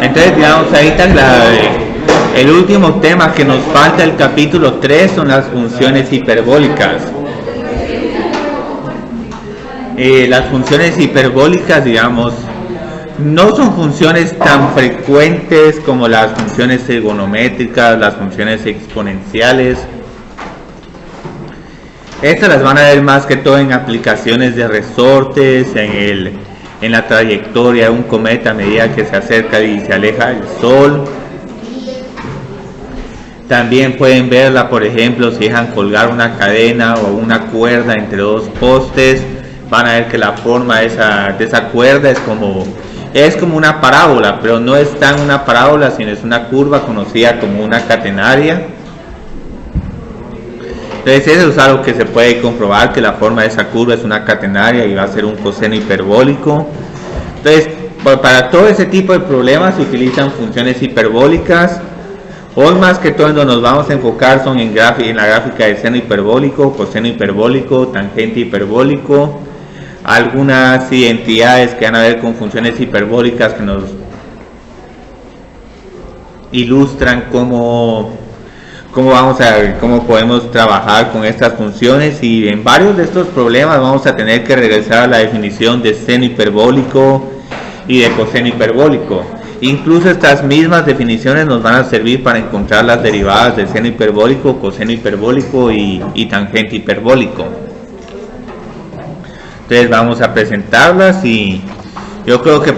Entonces, digamos, ahorita el último tema que nos falta el capítulo 3 son las funciones hiperbólicas. Las funciones hiperbólicas, digamos, no son funciones tan frecuentes como las funciones trigonométricas, las funciones exponenciales. Estas las van a ver más que todo en aplicaciones de resortes, en la trayectoria de un cometa a medida que se acerca y se aleja del Sol. También pueden verla, por ejemplo, si dejan colgar una cadena o una cuerda entre dos postes. Van a ver que la forma de esa cuerda es como una parábola, pero no es tan una parábola, sino es una curva conocida como una catenaria. Entonces eso es algo que se puede comprobar, que la forma de esa curva es una catenaria y va a ser un coseno hiperbólico. Entonces, para todo ese tipo de problemas se utilizan funciones hiperbólicas. Hoy más que todo nos vamos a enfocar son en la gráfica de seno hiperbólico, coseno hiperbólico, tangente hiperbólico, algunas identidades que van a ver con funciones hiperbólicas que nos ilustran cómo podemos trabajar con estas funciones, y en varios de estos problemas vamos a tener que regresar a la definición de seno hiperbólico y de coseno hiperbólico. Incluso estas mismas definiciones nos van a servir para encontrar las derivadas de seno hiperbólico, coseno hiperbólico y tangente hiperbólico. Entonces vamos a presentarlas, y yo creo que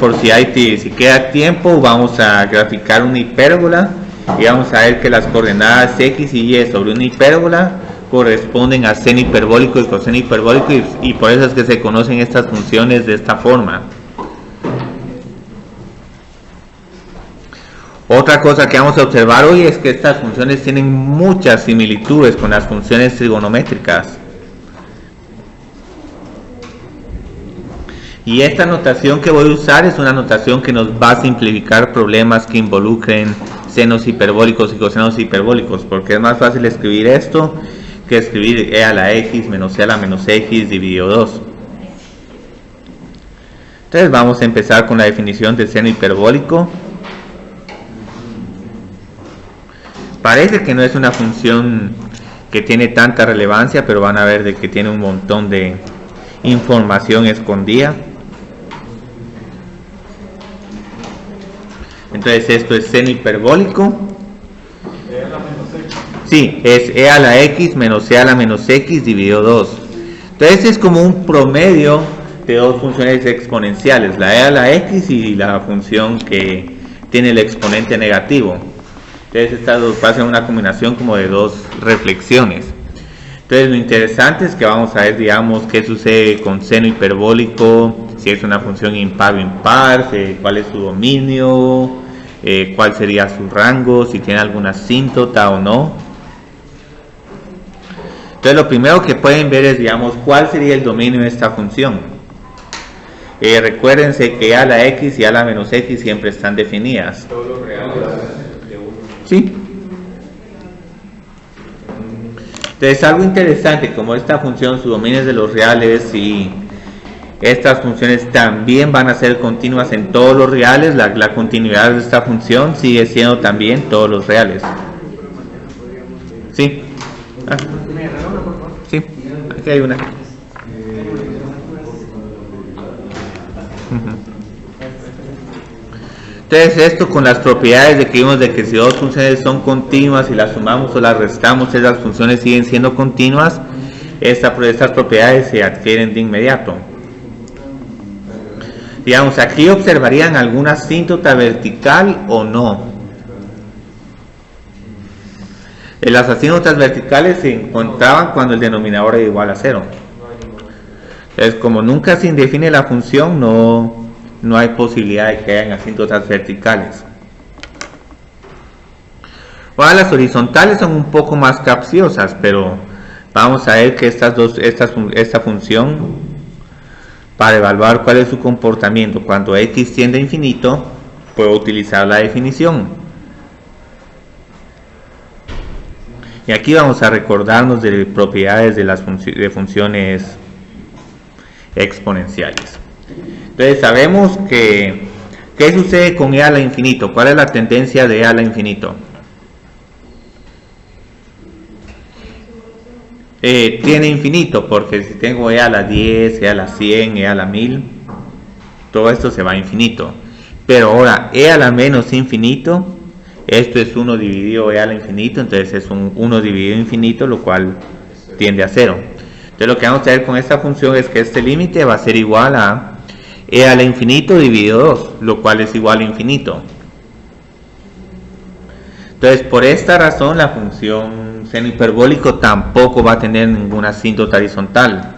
si queda tiempo vamos a graficar una hipérbola y vamos a ver que las coordenadas x y y sobre una hipérbola corresponden a seno hiperbólico y coseno hiperbólico, y por eso es que se conocen estas funciones de esta forma. Otra cosa que vamos a observar hoy es que estas funciones tienen muchas similitudes con las funciones trigonométricas. Y esta notación que voy a usar es una notación que nos va a simplificar problemas que involucren senos hiperbólicos y cosenos hiperbólicos, porque es más fácil escribir esto que escribir e a la x menos e a la menos x dividido 2. Entonces vamos a empezar con la definición de seno hiperbólico. Parece que no es una función que tiene tanta relevancia, pero van a ver de que tiene un montón de información escondida. Entonces esto es seno hiperbólico. Sí, es e a la x menos e a la menos x dividido 2. Entonces es como un promedio de dos funciones exponenciales, la e a la x y la función que tiene el exponente negativo. Entonces estas dos pasan una combinación como de dos reflexiones. Entonces lo interesante es que vamos a ver, digamos, qué sucede con seno hiperbólico, si es una función impar o impar, cuál es su dominio, cuál sería su rango, si tiene alguna asíntota o no. Entonces lo primero que pueden ver es, digamos, cuál sería el dominio de esta función. Recuérdense que a la x y a la menos x siempre están definidas. Todos los reales de 1. Sí. Entonces algo interesante, como esta función, su dominio es de los reales, y estas funciones también van a ser continuas en todos los reales, la continuidad de esta función sigue siendo también todos los reales. Sí. Sí, aquí hay una. Entonces esto con las propiedades de que vimos de que si dos funciones son continuas y las sumamos o las restamos, esas funciones siguen siendo continuas, estas propiedades se adquieren de inmediato. Digamos, aquí observarían alguna asíntota vertical o no. Las asíntotas verticales se encontraban cuando el denominador era igual a 0. Entonces, como nunca se define la función, no hay posibilidad de que hayan asíntotas verticales. Ahora las horizontales son un poco más capciosas, pero vamos a ver que esta función, para evaluar cuál es su comportamiento cuando x tiende a infinito, puedo utilizar la definición. Y aquí vamos a recordarnos de propiedades de funciones exponenciales. Entonces sabemos que ¿Qué sucede con e a la infinito? ¿Cuál es la tendencia de e a la infinito? Tiene infinito, porque si tengo e a la 10, e a la 100, e a la 1000, todo esto se va a infinito. Pero ahora, e a la menos infinito, esto es 1 dividido e a la infinito, entonces es un 1 dividido infinito, lo cual tiende a 0. Entonces lo que vamos a hacer con esta función es que este límite va a ser igual a e a la infinito dividido 2, lo cual es igual a infinito. Entonces por esta razón la función seno hiperbólico tampoco va a tener ninguna asíntota horizontal,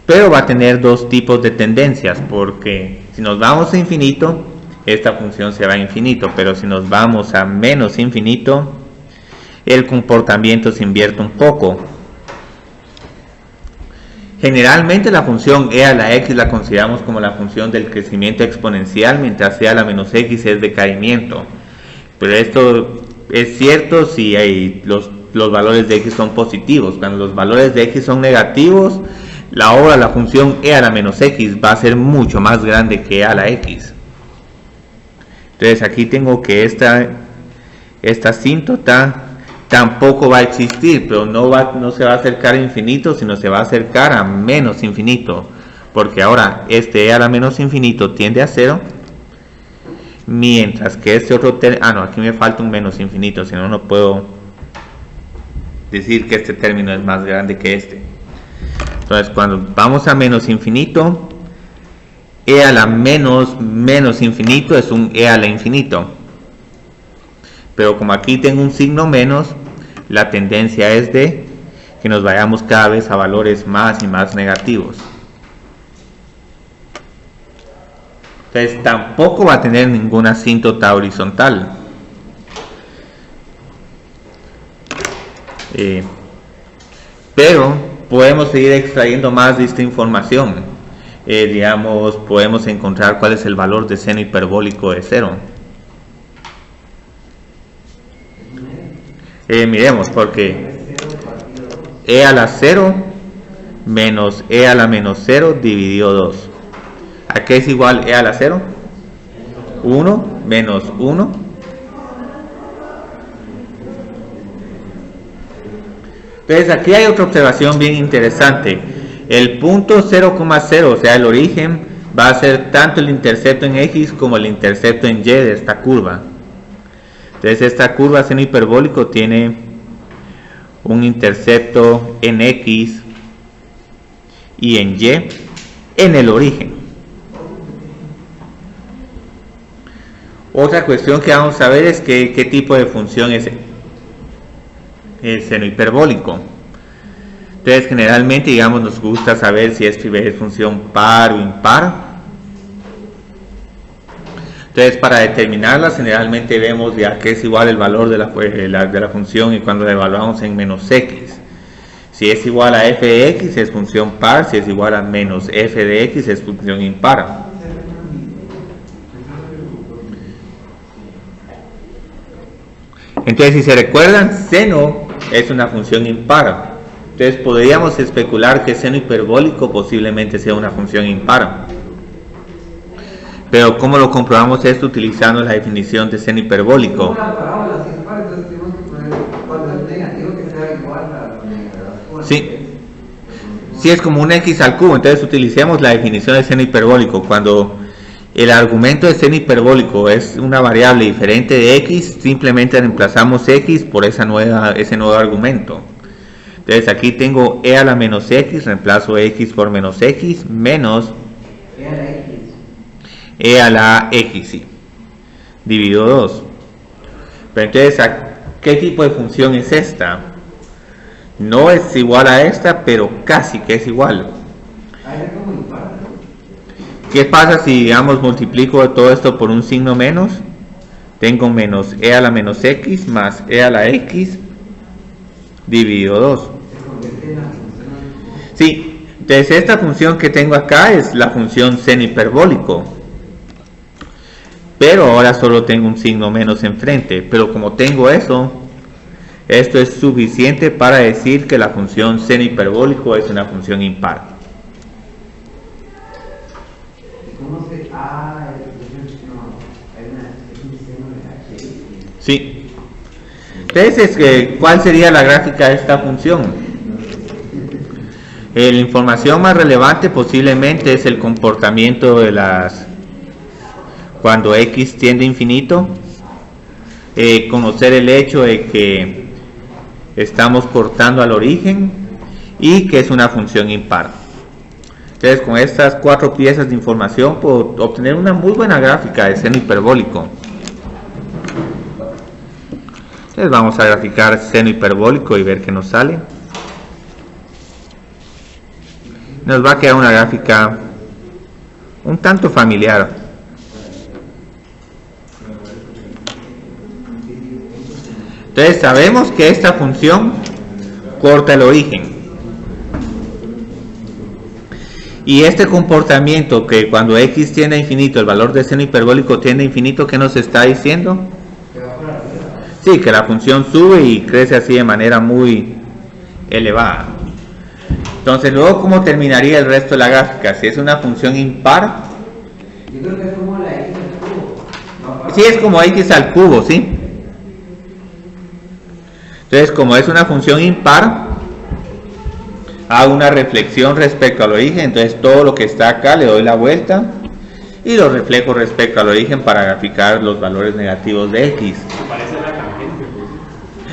pero va a tener dos tipos de tendencias, porque si nos vamos a infinito, esta función se va a infinito, pero si nos vamos a menos infinito, el comportamiento se invierte un poco. Generalmente la función e a la x la consideramos como la función del crecimiento exponencial, mientras e a la menos x es decaimiento. Pero esto es cierto si hay los valores de x son positivos. Cuando los valores de x son negativos, la función e a la menos x va a ser mucho más grande que e a la x. Entonces aquí tengo que esta asíntota tampoco va a existir, pero no se va a acercar a infinito, sino se va a acercar a menos infinito, porque ahora este e a la menos infinito tiende a 0, mientras que este otro no, aquí me falta un menos infinito, si no, no puedo decir que este término es más grande que este. Entonces cuando vamos a menos infinito, e a la menos infinito es un e a la infinito, pero como aquí tengo un signo menos, la tendencia es de que nos vayamos cada vez a valores más y más negativos. Entonces tampoco va a tener ninguna asíntota horizontal. Pero podemos seguir extrayendo más de esta información. Digamos, podemos encontrar cuál es el valor de seno hiperbólico de 0. Miremos, porque e a la 0 menos e a la menos 0 dividido 2. ¿A qué es igual e a la 0? 1 menos 1. Entonces aquí hay otra observación bien interesante. El punto 0,0, o sea el origen, va a ser tanto el intercepto en x como el intercepto en y de esta curva. Entonces esta curva seno hiperbólico tiene un intercepto en x y en y en el origen. Otra cuestión que vamos a ver es qué tipo de función es el seno hiperbólico. Entonces generalmente, digamos, nos gusta saber si es función par o impar. Entonces para determinarla generalmente vemos ya que es igual el valor de la función y cuando la evaluamos en menos x. Si es igual a f de x es función par, si es igual a menos f de x es función impar. Entonces si se recuerdan, seno es una función impar. Entonces podríamos especular que seno hiperbólico posiblemente sea una función impar. Pero ¿cómo lo comprobamos esto utilizando la definición de seno hiperbólico? Sí, es como un x al cubo. Entonces utilicemos la definición de seno hiperbólico. Cuando el argumento de seno hiperbólico es una variable diferente de x, simplemente reemplazamos x por ese nuevo argumento. Entonces aquí tengo e a la menos x, reemplazo x por menos x, menos e a la x, sí, dividido 2. Pero entonces, ¿qué tipo de función es esta? No es igual a esta, pero casi que es igual. ¿Qué pasa si, digamos, multiplico todo esto por un signo menos? Tengo menos e a la menos x más e a la x dividido 2. Sí, entonces esta función que tengo acá es la función seno hiperbólico. Pero ahora solo tengo un signo menos enfrente. Pero como tengo eso, esto es suficiente para decir que la función seno hiperbólico es una función impar. Sí. Entonces, ¿cuál sería la gráfica de esta función? La información más relevante posiblemente es el comportamiento de las cuando x tiende a infinito, conocer el hecho de que estamos cortando al origen y que es una función impar. Entonces, con estas 4 piezas de información puedo obtener una muy buena gráfica de seno hiperbólico. Entonces vamos a graficar seno hiperbólico y ver qué nos sale. Nos va a quedar una gráfica un tanto familiar. Entonces sabemos que esta función corta el origen. Y este comportamiento que cuando x tiende a infinito, el valor de seno hiperbólico tiende a infinito, ¿qué nos está diciendo? Sí, que la función sube y crece así de manera muy elevada. Entonces, luego, ¿cómo terminaría el resto de la gráfica? Si es una función impar. Yo creo que es como la x al cubo. Sí, es como x al cubo, ¿sí? Entonces, como es una función impar, hago una reflexión respecto al origen. Entonces, todo lo que está acá le doy la vuelta y lo reflejo respecto al origen para graficar los valores negativos de x. Se parece a la tangente, pues.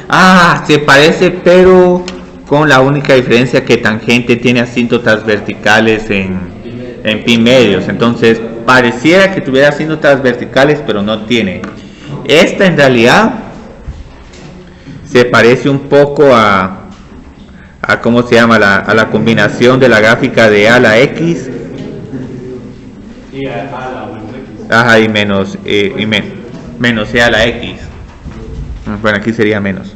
Ah, se parece, pero con la única diferencia que tangente tiene asíntotas verticales en pi medios. Entonces pareciera que tuviera asíntotas verticales, pero no tiene. Esta en realidad se parece un poco a ¿cómo se llama? A la combinación de la gráfica de a a la x Y a la menos x. ajá, y menos menos e a la x. Bueno, aquí sería menos.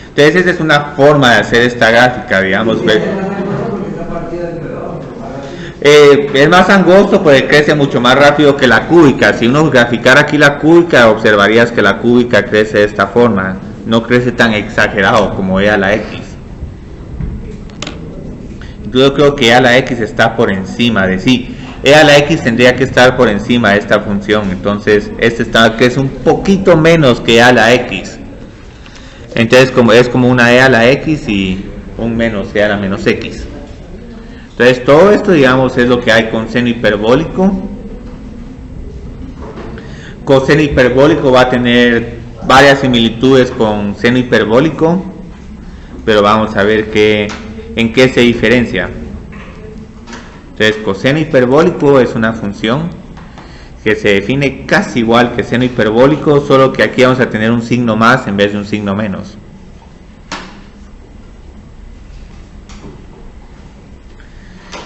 Entonces esa es una forma de hacer esta gráfica, digamos. Es más angosto porque crece mucho más rápido que la cúbica. Si uno graficara aquí la cúbica, observarías que la cúbica crece de esta forma. No crece tan exagerado como e a la x. Yo creo que e a la x está por encima de sí. E a la x tendría que estar por encima de esta función. Entonces crece un poquito menos que e a la x. Entonces es como una e a la x y un menos e a la menos x. Entonces todo esto, digamos, es lo que hay con seno hiperbólico. Coseno hiperbólico va a tener varias similitudes con seno hiperbólico, pero vamos a ver en qué se diferencia. Entonces coseno hiperbólico es una función que se define casi igual que seno hiperbólico, solo que aquí vamos a tener un signo más en vez de un signo menos.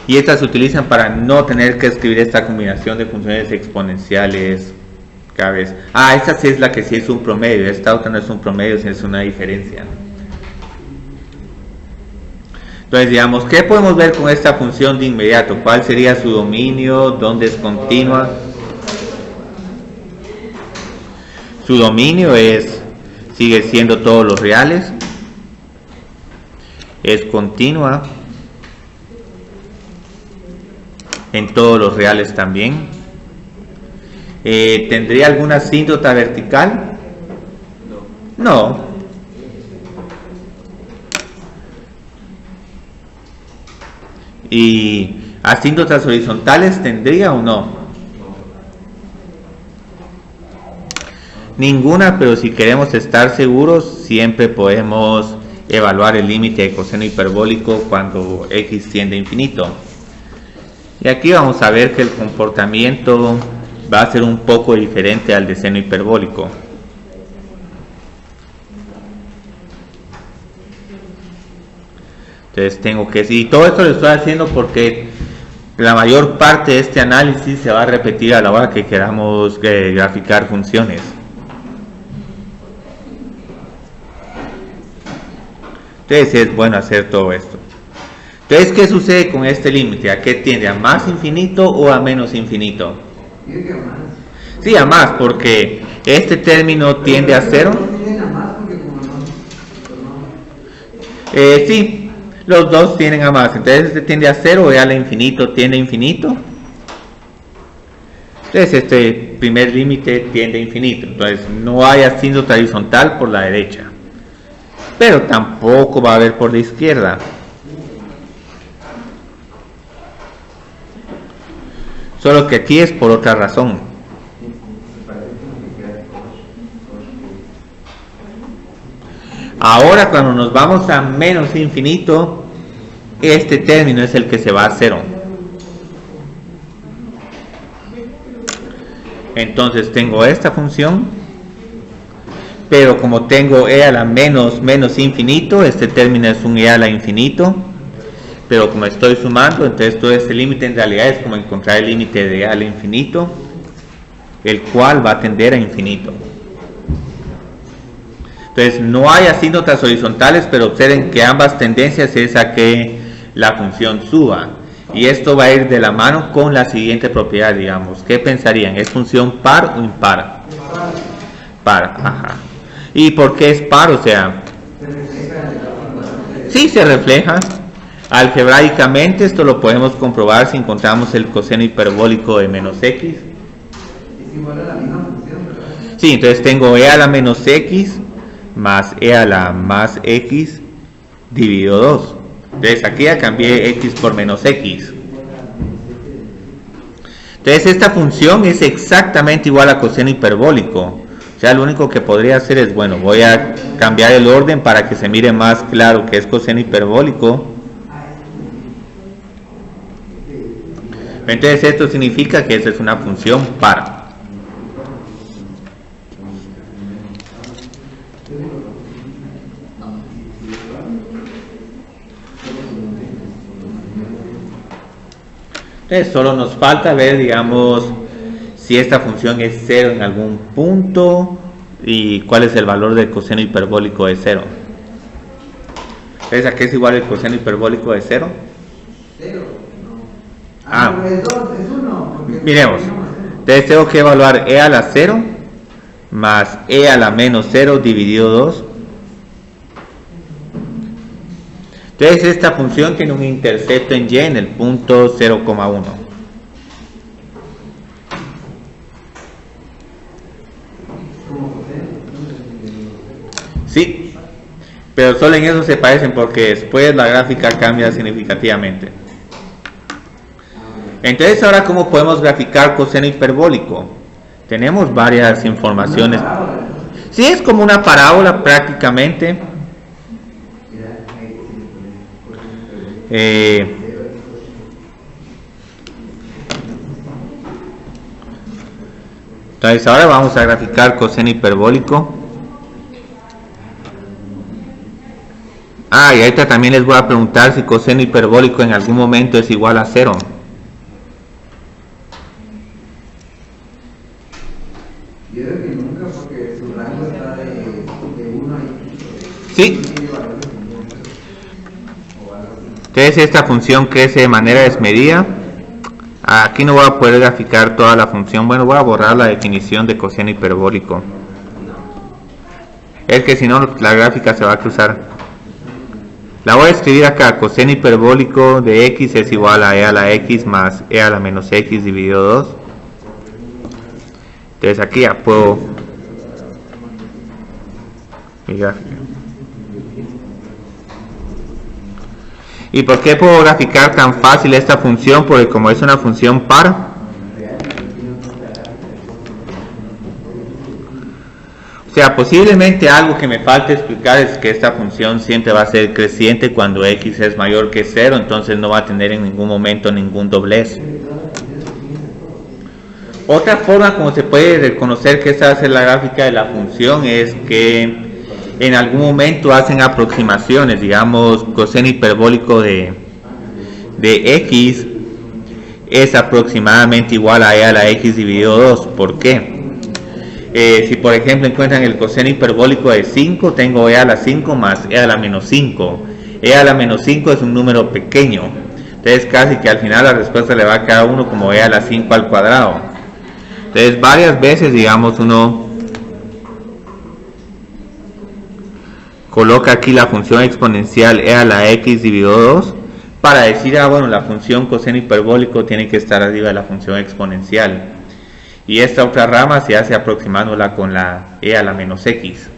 Y estas se utilizan para no tener que escribir esta combinación de funciones exponenciales cada vez. Ah, esta sí es la que sí es un promedio, esta otra no es un promedio, sí es una diferencia. Entonces, digamos, ¿qué podemos ver con esta función de inmediato? ¿Cuál sería su dominio? ¿Dónde es continua? Su dominio sigue siendo todos los reales, es continua en todos los reales también. ¿Tendría alguna asíntota vertical? No. ¿Y asíntotas horizontales tendría o no? Ninguna, pero si queremos estar seguros, siempre podemos evaluar el límite de coseno hiperbólico cuando x tiende a infinito. Y aquí vamos a ver que el comportamiento va a ser un poco diferente al de seno hiperbólico. Entonces tengo que... Y todo esto lo estoy haciendo porque la mayor parte de este análisis se va a repetir a la hora que queramos graficar funciones. Entonces es bueno hacer todo esto. Entonces, ¿qué sucede con este límite? ¿A qué tiende? ¿A más infinito o a menos infinito? Sí, a más, porque este término tiende a cero. Sí, los dos tienden a más. Entonces este tiende a cero, e al infinito tiende a infinito. Entonces este primer límite tiende a infinito, entonces no hay asíntota horizontal por la derecha, pero tampoco va a haber por la izquierda. Solo que aquí es por otra razón. Ahora cuando nos vamos a menos infinito, este término es el que se va a cero. Entonces tengo esta función, pero como tengo e a la menos infinito, este término es un e a la infinito, pero como estoy sumando, entonces todo este límite en realidad es como encontrar el límite de e a la infinito, el cual va a tender a infinito. Entonces no hay asíntotas horizontales, pero observen que ambas tendencias es a que la función suba. Y esto va a ir de la mano con la siguiente propiedad, digamos. ¿Qué pensarían? ¿Es función par o impar? Par, ajá. ¿Y por qué es par? O sea, sí se refleja. Algebraicamente esto lo podemos comprobar si encontramos el coseno hiperbólico de menos x. Es igual a la misma función, ¿verdad? Sí, entonces tengo e a la menos x más e a la más x dividido 2. Entonces aquí ya cambié x por menos x. Entonces esta función es exactamente igual a coseno hiperbólico. O sea, lo único que podría hacer es, bueno, voy a cambiar el orden para que se mire más claro que es coseno hiperbólico. Entonces esto significa que esta es una función par. Entonces solo nos falta ver, digamos, si esta función es 0 en algún punto y cuál es el valor del coseno hiperbólico de 0. Entonces, ¿a qué es igual el coseno hiperbólico de 0? 0. Ah. No, es 2, es 1. Miremos. Entonces tengo que evaluar e a la 0 más e a la menos 0 dividido 2. Entonces esta función tiene un intercepto en y en el punto 0,1. Sí, pero solo en eso se parecen porque después la gráfica cambia significativamente. Entonces ahora, ¿cómo podemos graficar coseno hiperbólico? Tenemos varias informaciones. Sí, es como una parábola prácticamente. Entonces ahora vamos a graficar coseno hiperbólico. Y ahorita también les voy a preguntar si coseno hiperbólico en algún momento es igual a 0. Yo creo que nunca, porque su rango está de 1 a... Sí. Entonces esta función crece de manera desmedida. Aquí no voy a poder graficar toda la función. Bueno, voy a borrar la definición de coseno hiperbólico. Es que si no la gráfica se va a cruzar. La voy a escribir acá. Coseno hiperbólico de x es igual a e a la x más e a la menos x dividido 2. Entonces aquí ya puedo mi gráfica. ¿Y por qué puedo graficar tan fácil esta función? Porque como es una función par, o sea, posiblemente algo que me falta explicar es que esta función siempre va a ser creciente cuando x es mayor que 0, entonces no va a tener en ningún momento ningún doblez. Otra forma como se puede reconocer que esta va a ser la gráfica de la función es que en algún momento hacen aproximaciones, digamos, coseno hiperbólico de x es aproximadamente igual a e a la x dividido 2. ¿Por qué? Si por ejemplo encuentran el coseno hiperbólico de 5, tengo e a la 5 más e a la menos 5. E a la menos 5 es un número pequeño, entonces casi que al final la respuesta le va a quedar uno como e a la 5 al cuadrado. Entonces varias veces, digamos, uno coloca aquí la función exponencial e a la x dividido 2 para decir, bueno, la función coseno hiperbólico tiene que estar arriba de la función exponencial. y esta otra rama se hace aproximándola con la e a la menos x.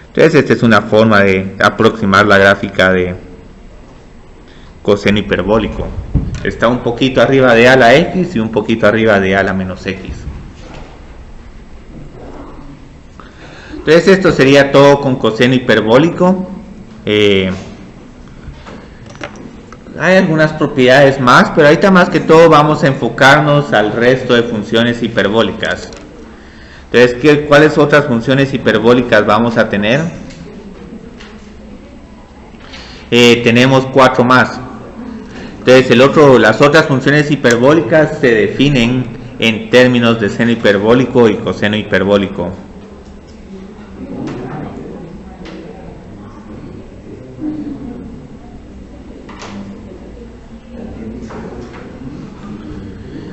Entonces esta es una forma de aproximar la gráfica de coseno hiperbólico. Está un poquito arriba de a a la x y un poquito arriba de a a la menos x. Entonces esto sería todo con coseno hiperbólico. Hay algunas propiedades más, pero ahorita más que todo vamos a enfocarnos al resto de funciones hiperbólicas. Entonces, ¿cuáles otras funciones hiperbólicas vamos a tener? Tenemos 4 más. Entonces, las otras funciones hiperbólicas se definen en términos de seno hiperbólico y coseno hiperbólico.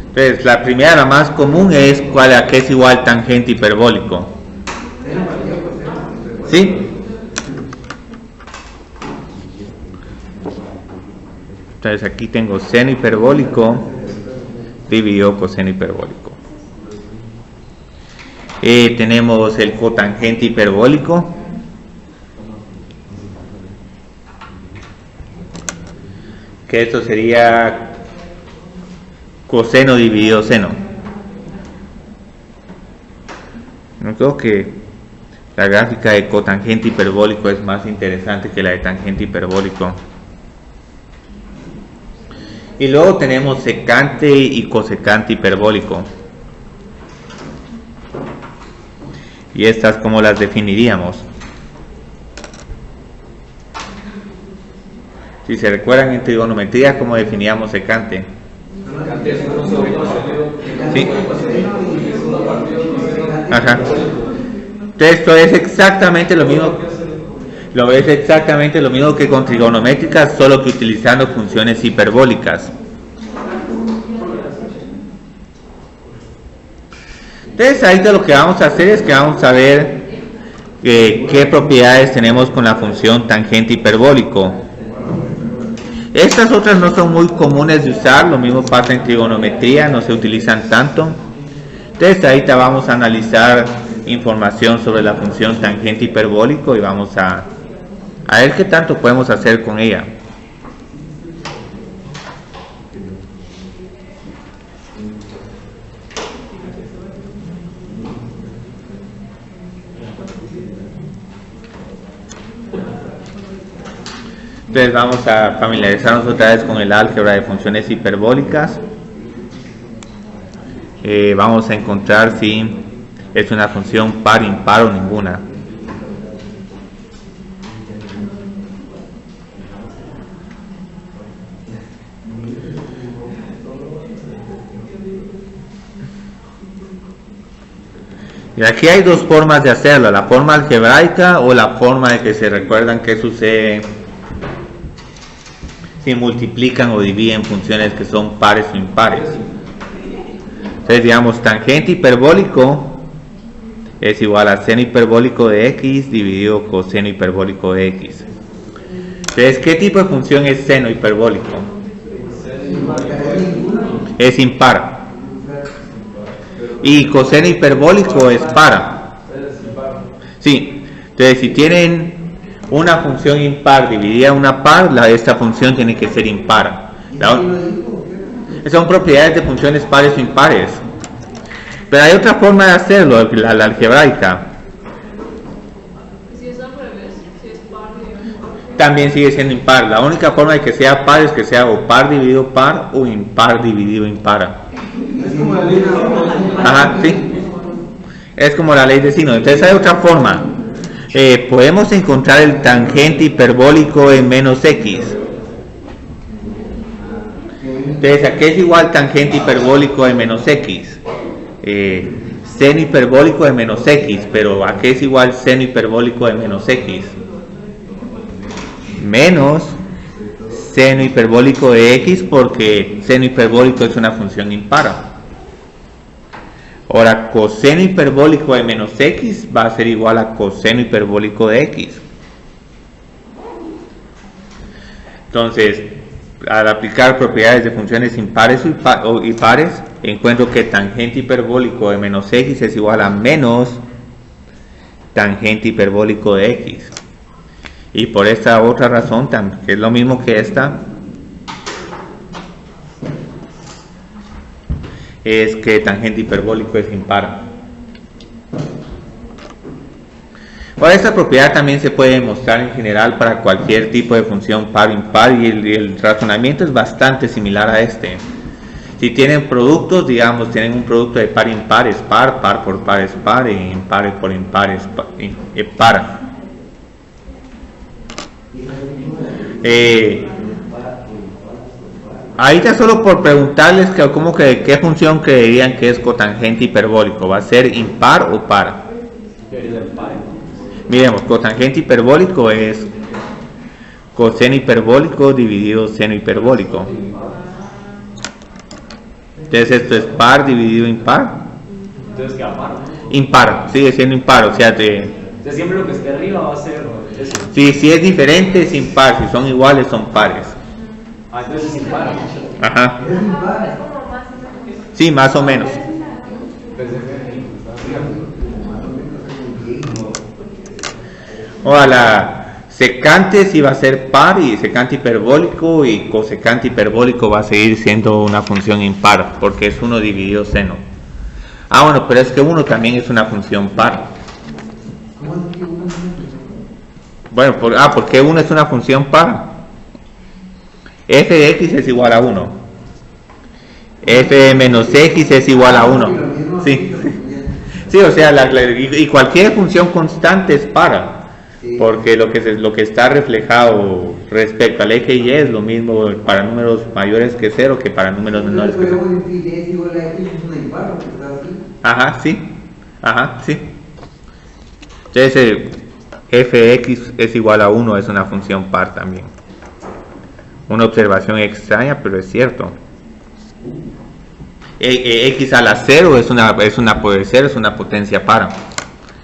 Entonces, la primera, la más común, es a qué es igual tangente hiperbólico. ¿Sí? Entonces aquí tengo seno hiperbólico dividido coseno hiperbólico. Tenemos el cotangente hiperbólico. Que esto sería coseno dividido seno. No creo que la gráfica de cotangente hiperbólico es más interesante que la de tangente hiperbólico. Y luego tenemos secante y cosecante hiperbólico. Y estas, ¿cómo las definiríamos? Si se recuerdan en trigonometría, ¿cómo definíamos secante? ¿Sí? Ajá. Entonces esto es exactamente lo mismo. Es exactamente lo mismo que con trigonométricas, solo que utilizando funciones hiperbólicas. Entonces ahorita lo que vamos a hacer es que vamos a ver qué propiedades tenemos con la función tangente hiperbólico. Estas otras no son muy comunes de usar, lo mismo pasa en trigonometría, no se utilizan tanto. Entonces ahorita vamos a analizar información sobre la función tangente hiperbólico y vamos a ver qué tanto podemos hacer con ella. Entonces vamos a familiarizarnos otra vez con el álgebra de funciones hiperbólicas. Vamos a encontrar si es una función par, impar o ninguna. Y aquí hay dos formas de hacerlo, la forma algebraica o la forma de que se recuerdan qué sucede si multiplican o dividen funciones que son pares o impares. Entonces digamos, tangente hiperbólico es igual a seno hiperbólico de x dividido coseno hiperbólico de x. Entonces, ¿qué tipo de función es seno hiperbólico? Es impar. Y coseno hiperbólico es par. Sí, entonces si tienen una función impar dividida en una par, esta función tiene que ser impar. Son propiedades de funciones pares o impares. Pero hay otra forma de hacerlo, la algebraica. Si es al revés, si es par dividido par. También sigue siendo impar. La única forma de que sea par es que sea o par dividido par o impar dividido impar. Es como la ley de Sino. Ajá, sí. Es como la ley de Sino. Entonces hay otra forma. Podemos encontrar el tangente hiperbólico en menos x. Entonces, ¿a qué es igual tangente hiperbólico de menos x? Seno hiperbólico de menos x, pero ¿a qué es igual seno hiperbólico de menos x? Menos seno hiperbólico de x, porque seno hiperbólico es una función impar. Ahora, coseno hiperbólico de menos x va a ser igual a coseno hiperbólico de x. Entonces, al aplicar propiedades de funciones impares y pares, encuentro que tangente hiperbólico de menos x es igual a menos tangente hiperbólico de x. Y por esta otra razón, que es lo mismo que esta, es que tangente hiperbólico es impar. Ahora, esta propiedad también se puede demostrar en general para cualquier tipo de función par-impar, y el razonamiento es bastante similar a este. Si tienen productos, digamos, tienen un producto de par-impar es par, par por par es par, e impar por impar es par. Ahorita solo por preguntarles qué función creerían que es cotangente hiperbólico, ¿va a ser impar o par? Miremos, cotangente hiperbólico es coseno hiperbólico dividido seno hiperbólico. Entonces esto es par dividido impar. Entonces queda par. Impar, sigue siendo impar, o sea, Entonces siempre lo que esté arriba va a ser eso. si es diferente es impar, si son iguales son pares. Ah, entonces es impar. Ajá. Es impar. Es como más o menos. Sí, más o menos. Ahora, la secante sí va a ser par, y secante hiperbólico y cosecante hiperbólico va a seguir siendo una función impar, porque es 1 dividido seno. Ah, bueno, pero es que 1 también es una función par. ¿Cómo es que uno es una función? Bueno, porque 1 es una función par. F de x es igual a 1. F de menos x es igual a 1. Sí. Sí, o sea, y cualquier función constante es par. Porque lo que está reflejado respecto al eje y es lo mismo para números mayores que 0 que para números menores que 0. Pero si es igual a x es una impar, porque está así. Ajá, sí. Ajá, sí. Entonces, fx es igual a 1 es una función par también. Una observación extraña, pero es cierto. X a la 0 es una potencia par.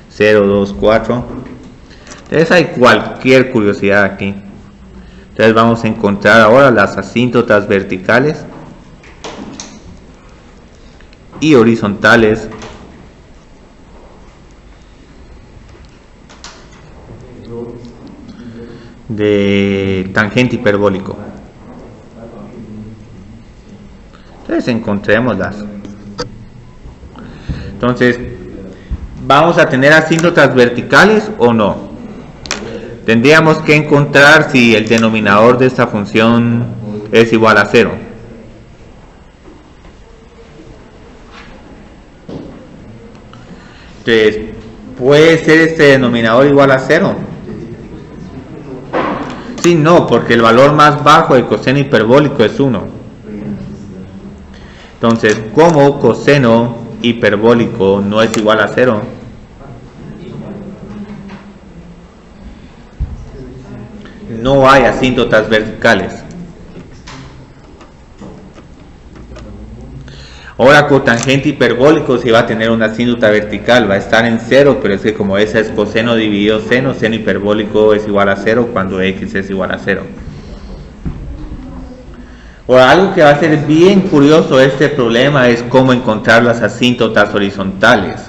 0, 2, 4. Entonces hay cualquier curiosidad aquí. Entonces vamos a encontrar ahora las asíntotas verticales y horizontales de tangente hiperbólico. Entonces encontrémoslas. Entonces, ¿vamos a tener asíntotas verticales o no? Tendríamos que encontrar si el denominador de esta función es igual a 0. Entonces, ¿puede ser este denominador igual a 0? Sí, no, porque el valor más bajo de coseno hiperbólico es 1. Entonces, ¿cómo coseno hiperbólico no es igual a 0? No hay asíntotas verticales. Ahora, cotangente hiperbólico si va a tener una asíntota vertical, va a estar en 0, pero es que como esa es coseno dividido seno, seno hiperbólico es igual a 0 cuando x es igual a 0. Ahora, algo que va a ser bien curioso este problema es cómo encontrar las asíntotas horizontales.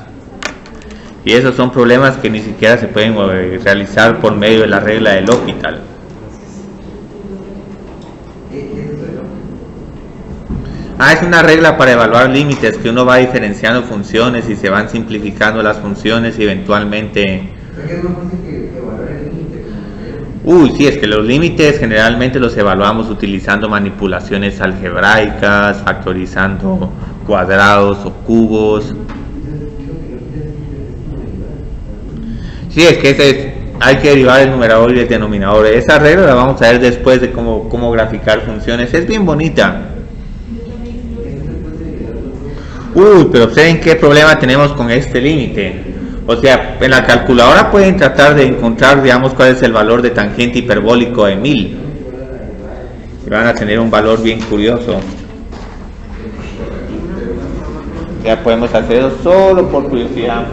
Y esos son problemas que ni siquiera se pueden realizar por medio de la regla del L'Hopital. Es una regla para evaluar límites que uno va diferenciando funciones y se van simplificando las funciones y eventualmente... Sí, es que los límites generalmente los evaluamos utilizando manipulaciones algebraicas, factorizando cuadrados o cubos. Sí, es que hay que derivar el numerador y el denominador. Esa regla la vamos a ver después de cómo graficar funciones. Es bien bonita. Pero observen qué problema tenemos con este límite. O sea, en la calculadora pueden tratar de encontrar, digamos, cuál es el valor de tangente hiperbólico de 1000. Y van a tener un valor bien curioso. Ya podemos hacerlo solo por curiosidad.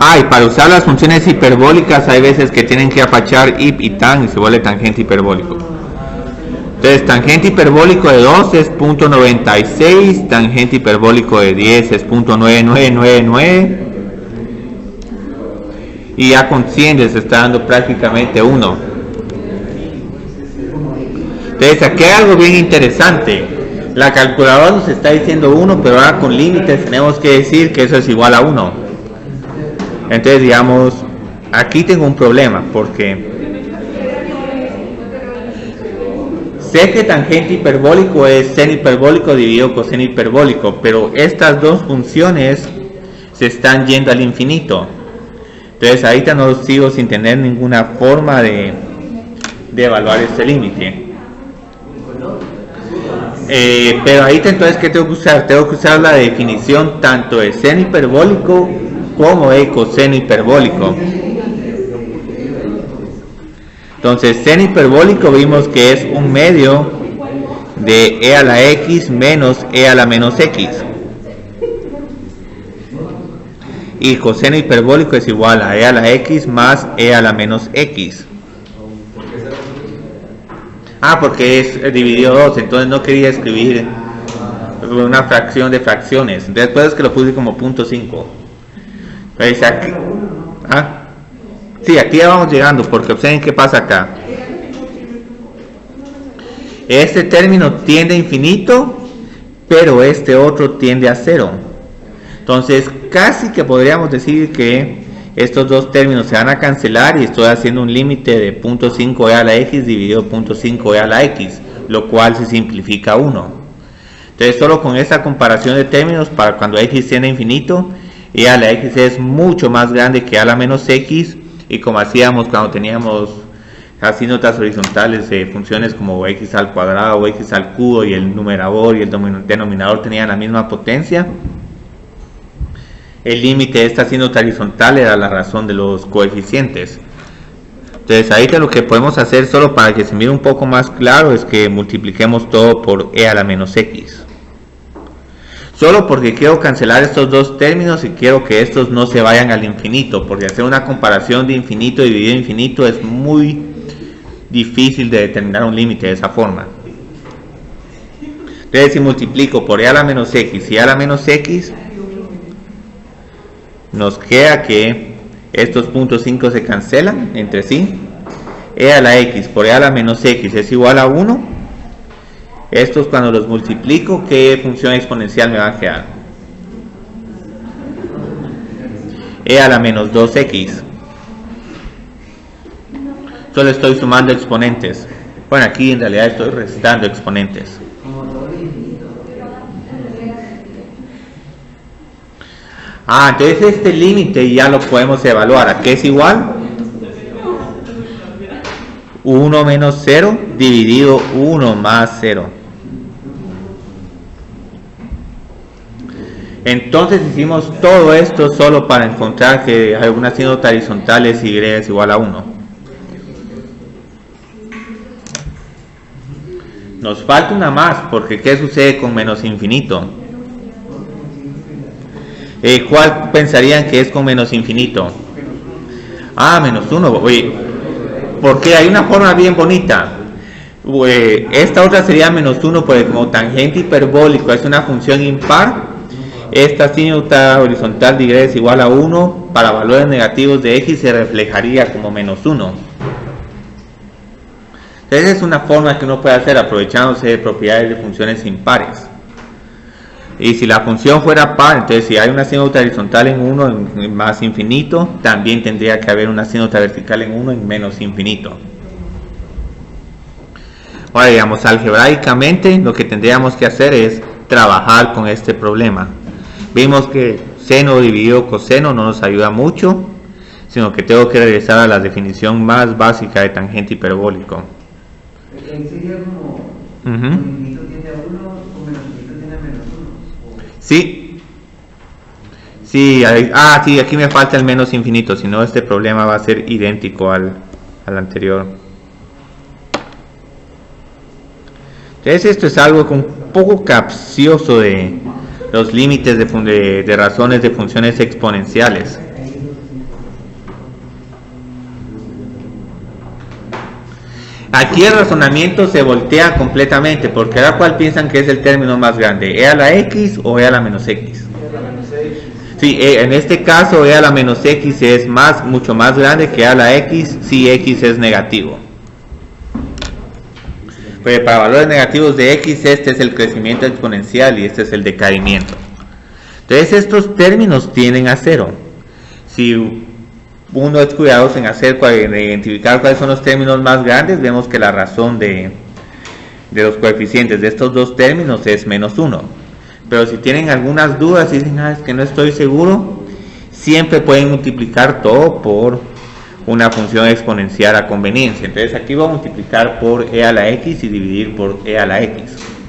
Y para usar las funciones hiperbólicas hay veces que tienen que apachar ip y tan y se vuelve tangente hiperbólico. Entonces tangente hiperbólico de 2 es 0.96, tangente hiperbólico de 10 es 0.9999 y ya con 100 se está dando prácticamente 1. Entonces aquí hay algo bien interesante. La calculadora nos está diciendo 1, pero ahora con límites tenemos que decir que eso es igual a 1. Entonces digamos, aquí tengo un problema porque sé que tangente hiperbólico es seno hiperbólico dividido coseno hiperbólico, pero estas dos funciones se están yendo al infinito. Entonces ahorita no sigo sin tener ninguna forma de evaluar este límite. Pero ahorita entonces, ¿qué tengo que usar? Tengo que usar la definición tanto de seno hiperbólico como de coseno hiperbólico. Entonces seno hiperbólico vimos que es un medio de e a la x menos e a la menos x, y coseno hiperbólico es igual a e a la x más e a la menos x. Porque es dividido 2, entonces no quería escribir una fracción de fracciones, después es que lo puse como 0.5. Entonces aquí, sí, aquí ya vamos llegando, porque observen qué pasa acá. Este término tiende a infinito, pero este otro tiende a 0. Entonces casi que podríamos decir que estos dos términos se van a cancelar y estoy haciendo un límite de 0.5e a la x dividido 0.5e a la x, lo cual se simplifica a 1. Entonces solo con esta comparación de términos, para cuando x tiende a infinito, e a la x es mucho más grande que a la menos x, y como hacíamos cuando teníamos asínotas horizontales de funciones como x al cuadrado o x al cubo, y el numerador y el denominador tenían la misma potencia, el límite de esta asínota horizontal era la razón de los coeficientes. Entonces ahorita lo que podemos hacer, solo para que se mire un poco más claro, es que multipliquemos todo por e a la menos x. Solo porque quiero cancelar estos dos términos y quiero que estos no se vayan al infinito, porque hacer una comparación de infinito dividido infinito es muy difícil de determinar un límite de esa forma. Entonces si multiplico por e a la menos x y a la menos x, nos queda que estos 0.5 se cancelan entre sí. E a la x por e a la menos x es igual a 1. Estos, cuando los multiplico, ¿qué función exponencial me va a quedar? E a la menos 2x. Solo estoy sumando exponentes. Bueno, aquí en realidad estoy restando exponentes. Entonces este límite ya lo podemos evaluar. ¿A qué es igual? 1 menos 0 dividido 1 más 0. Entonces hicimos todo esto solo para encontrar que alguna asínota horizontal es y es igual a 1. Nos falta una más, porque ¿qué sucede con menos infinito? ¿Cuál pensarían que es con menos infinito? Menos 1. Oye, porque hay una forma bien bonita. Esta otra sería menos 1, porque como tangente hiperbólico es una función impar, esta asínota horizontal de y es igual a 1, para valores negativos de x se reflejaría como menos 1. Entonces es una forma que uno puede hacer aprovechándose de propiedades de funciones impares. Y si la función fuera par, entonces si hay una asínota horizontal en 1 en más infinito, también tendría que haber una asínota vertical en 1 en menos infinito. Ahora, digamos, algebraicamente lo que tendríamos que hacer es trabajar con este problema. Vimos que seno dividido coseno no nos ayuda mucho, sino que tengo que regresar a la definición más básica de tangente hiperbólico. Sería como infinito tiende a 1 o menos infinito tiende a menos 1. Sí. Sí, sí, aquí me falta el menos infinito, si no este problema va a ser idéntico al anterior. Entonces esto es algo un poco capcioso de los límites de razones de funciones exponenciales. Aquí el razonamiento se voltea completamente, porque ahora ¿cuál piensan que es el término más grande? ¿E a la x o e a la menos x? Sí, en este caso e a la menos x es mucho más grande que e a la x si x es negativo. Pues para valores negativos de x, este es el crecimiento exponencial y este es el decaimiento. Entonces estos términos tienden a cero. Si uno es cuidadoso en identificar cuáles son los términos más grandes, vemos que la razón de los coeficientes de estos dos términos es menos 1. Pero si tienen algunas dudas y dicen, es que no estoy seguro, siempre pueden multiplicar todo por una función exponencial a conveniencia. Entonces aquí voy a multiplicar por e a la x y dividir por e a la x.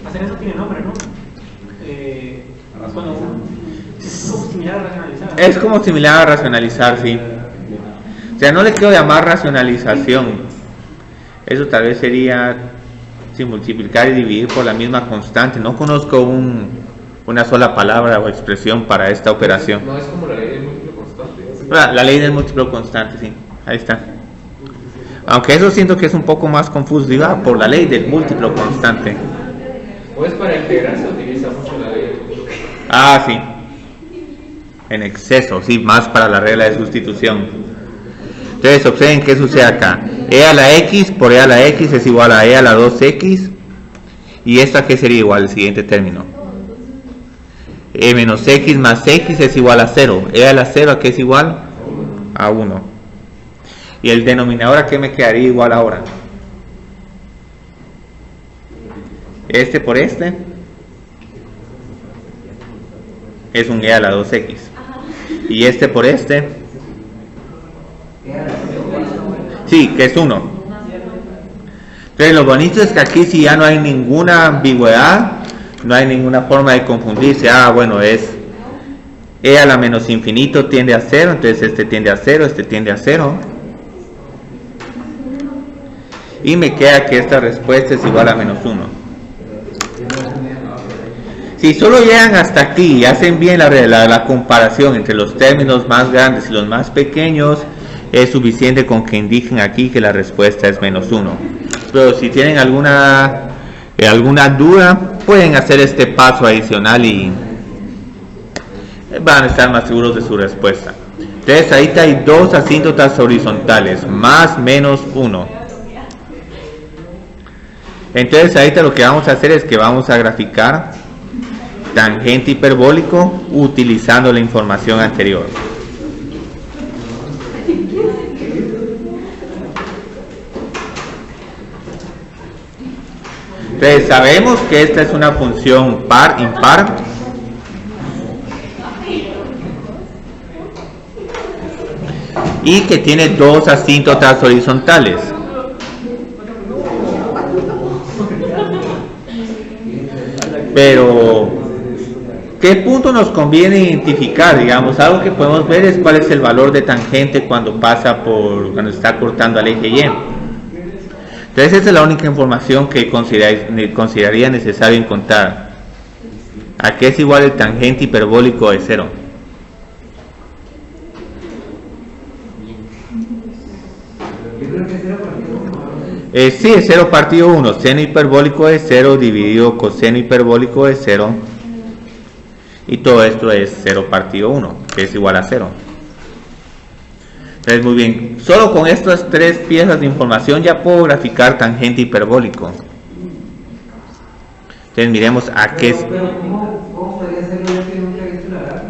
Hacer eso tiene nombre, ¿no? Es como similar a racionalizar. Es como similar a racionalizar, sí. O sea, no le quiero llamar racionalización. Eso tal vez sería multiplicar y dividir por la misma constante. No conozco una sola palabra o expresión para esta operación. No es como la ley del múltiplo constante. La ley del múltiplo constante, sí. Ahí está. Aunque eso siento que es un poco más confuso. Digo, por la ley del múltiplo constante. Pues para integrar se utiliza mucho la ley del múltiplo. Ah, sí. En exceso, sí, más para la regla de sustitución. Entonces, observen qué sucede acá. E a la x por e a la x es igual a e a la 2x. ¿Y esta qué sería igual? El siguiente término. E menos x más x es igual a 0. E a la 0 ¿a qué es igual? A 1. ¿Y el denominador a qué me quedaría igual ahora? Este por este es un e a la 2x. Y este por este, sí, que es 1. Entonces lo bonito es que aquí sí ya no hay ninguna ambigüedad, no hay ninguna forma de confundirse. Bueno, es e a la menos infinito tiende a 0, entonces este tiende a 0, este tiende a 0. Y me queda que esta respuesta es igual a menos 1. Si solo llegan hasta aquí y hacen bien la comparación entre los términos más grandes y los más pequeños, es suficiente con que indiquen aquí que la respuesta es menos 1. Pero si tienen alguna duda, pueden hacer este paso adicional y van a estar más seguros de su respuesta. Entonces ahí hay dos asíntotas horizontales, más menos 1. Entonces ahorita lo que vamos a hacer es que vamos a graficar tangente hiperbólico utilizando la información anterior. Entonces sabemos que esta es una función impar. Y que tiene dos asíntotas horizontales. Pero ¿qué punto nos conviene identificar? Digamos, algo que podemos ver es cuál es el valor de tangente cuando está cortando al eje Y. Entonces esa es la única información que consideraría necesario encontrar. ¿A qué es igual el tangente hiperbólico de 0? Sí, es 0 partido 1. Seno hiperbólico de 0 dividido coseno hiperbólico de 0. Y todo esto es 0 partido 1, que es igual a 0. Entonces, muy bien. Solo con estas tres piezas de información ya puedo graficar tangente hiperbólico. Entonces, miremos a qué es. ¿Cómo podría hacerlo ya que nunca he visto la gráfica?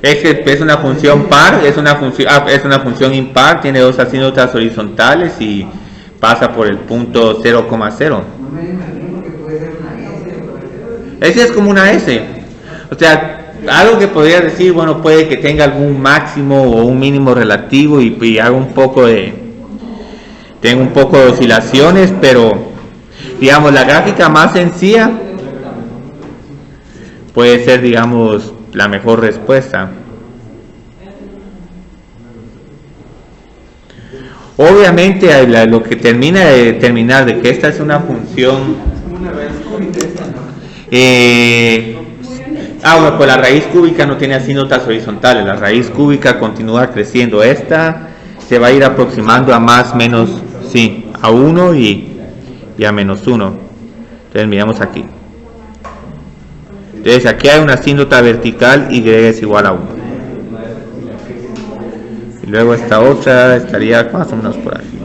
Es que es una función par, es una función impar, tiene dos asíntotas horizontales y pasa por el punto 0,0. No me imagino porque puede ser una S. Ese es como una S. O sea, algo que podría decir, bueno, puede que tenga algún máximo o un mínimo relativo y haga tenga un poco de oscilaciones, pero digamos la gráfica más sencilla puede ser, digamos, la mejor respuesta. Obviamente lo que termina de determinar de que esta es una función bueno, pues la raíz cúbica no tiene asíntotas horizontales, la raíz cúbica continúa creciendo, esta se va a ir aproximando a más menos, sí, a 1 y y a menos 1. Entonces miramos aquí. Entonces aquí hay una asíntota vertical, y es igual a 1. Y luego esta otra estaría más o menos por aquí.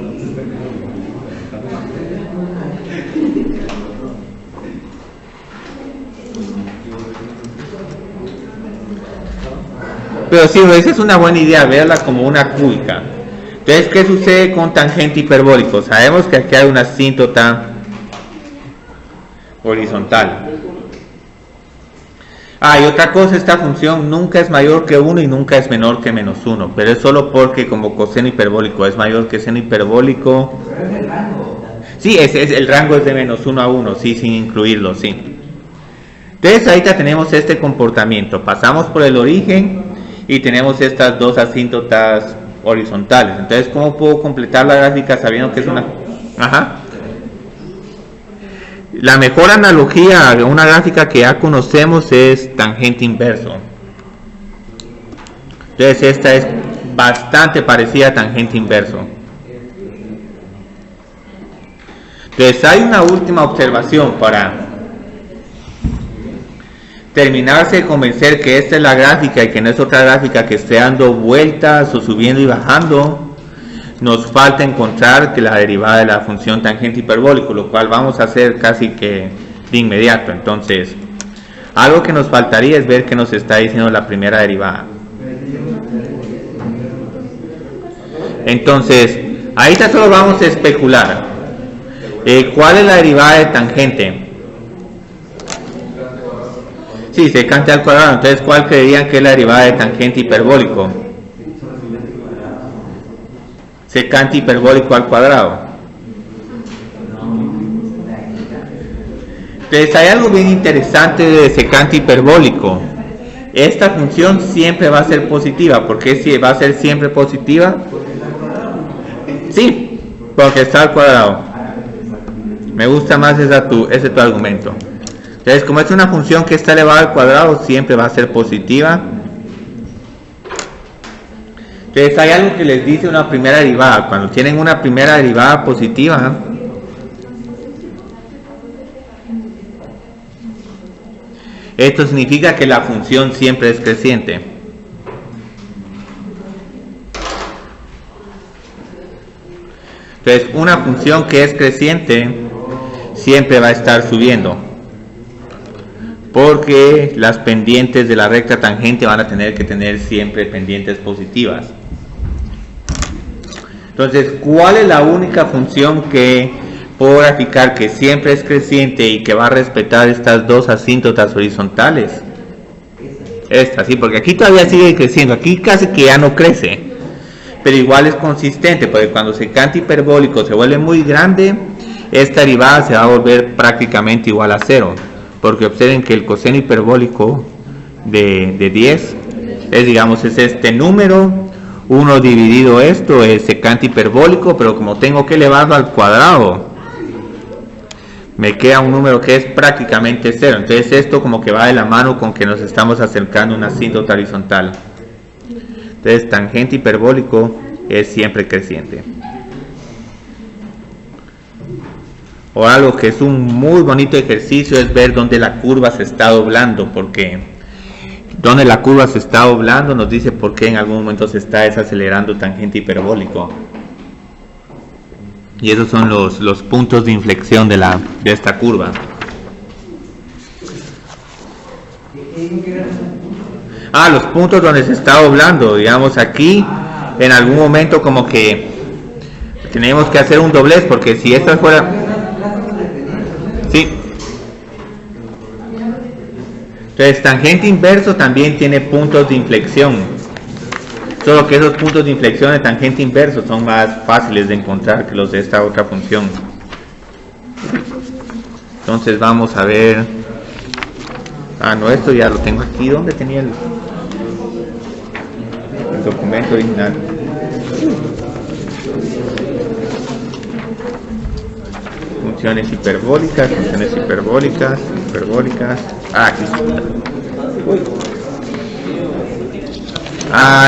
Pero sí, esa es una buena idea, verla como una cúbica. Entonces, ¿qué sucede con tangente hiperbólico? Sabemos que aquí hay una asíntota horizontal. Y otra cosa, esta función nunca es mayor que 1 y nunca es menor que menos 1, pero es solo porque como coseno hiperbólico es mayor que seno hiperbólico. Sí, el rango es de menos 1 a 1, sí, sin incluirlo, sí. Entonces ahorita tenemos este comportamiento, pasamos por el origen y tenemos estas dos asíntotas horizontales. Entonces, ¿cómo puedo completar la gráfica sabiendo que es una? La mejor analogía a una gráfica que ya conocemos es tangente inverso. Entonces esta es bastante parecida a tangente inverso. Entonces hay una última observación para terminarse de convencer que esta es la gráfica y que no es otra gráfica que esté dando vueltas o subiendo y bajando. Nos falta encontrar que la derivada de la función tangente hiperbólico, lo cual vamos a hacer casi que de inmediato. Entonces, algo que nos faltaría es ver qué nos está diciendo la primera derivada. Entonces, ahí ya solo vamos a especular. ¿Cuál es la derivada de tangente? Sí, secante al cuadrado. Entonces, ¿cuál creerían que es la derivada de tangente hiperbólico? Secante hiperbólico al cuadrado. Entonces hay algo bien interesante de secante hiperbólico. Esta función siempre va a ser positiva. ¿Por qué si va a ser siempre positiva? Sí, porque está al cuadrado. Me gusta más ese tu argumento. Entonces, como es una función que está elevada al cuadrado, siempre va a ser positiva. Entonces hay algo que les dice una primera derivada. Cuando tienen una primera derivada positiva, esto significa que la función siempre es creciente. Entonces una función que es creciente siempre va a estar subiendo, porque las pendientes de la recta tangente van a tener que tener siempre pendientes positivas. Entonces, ¿cuál es la única función que puedo graficar que siempre es creciente y que va a respetar estas dos asíntotas horizontales? Esta, sí, porque aquí todavía sigue creciendo, aquí casi que ya no crece, pero igual es consistente, porque cuando secante hiperbólico se vuelve muy grande, esta derivada se va a volver prácticamente igual a 0, porque observen que el coseno hiperbólico de 10 es, digamos, es este número. 1 dividido esto es secante hiperbólico, pero como tengo que elevarlo al cuadrado, me queda un número que es prácticamente 0. Entonces esto como que va de la mano con que nos estamos acercando a una asíntota horizontal. Entonces tangente hiperbólico es siempre creciente. O algo que es un muy bonito ejercicio es ver dónde la curva se está doblando, porque donde la curva se está doblando nos dice por qué en algún momento se está desacelerando tangente hiperbólico. Y esos son los puntos de inflexión de esta curva. Los puntos donde se está doblando, digamos aquí, en algún momento como que tenemos que hacer un doblez, porque si esta fuera... Sí. Entonces, tangente inverso también tiene puntos de inflexión, solo que esos puntos de inflexión de tangente inverso son más fáciles de encontrar que los de esta otra función. Entonces vamos a ver. No, esto ya lo tengo aquí. ¿Dónde tenía el documento original? Funciones hiperbólicas. Aquí está.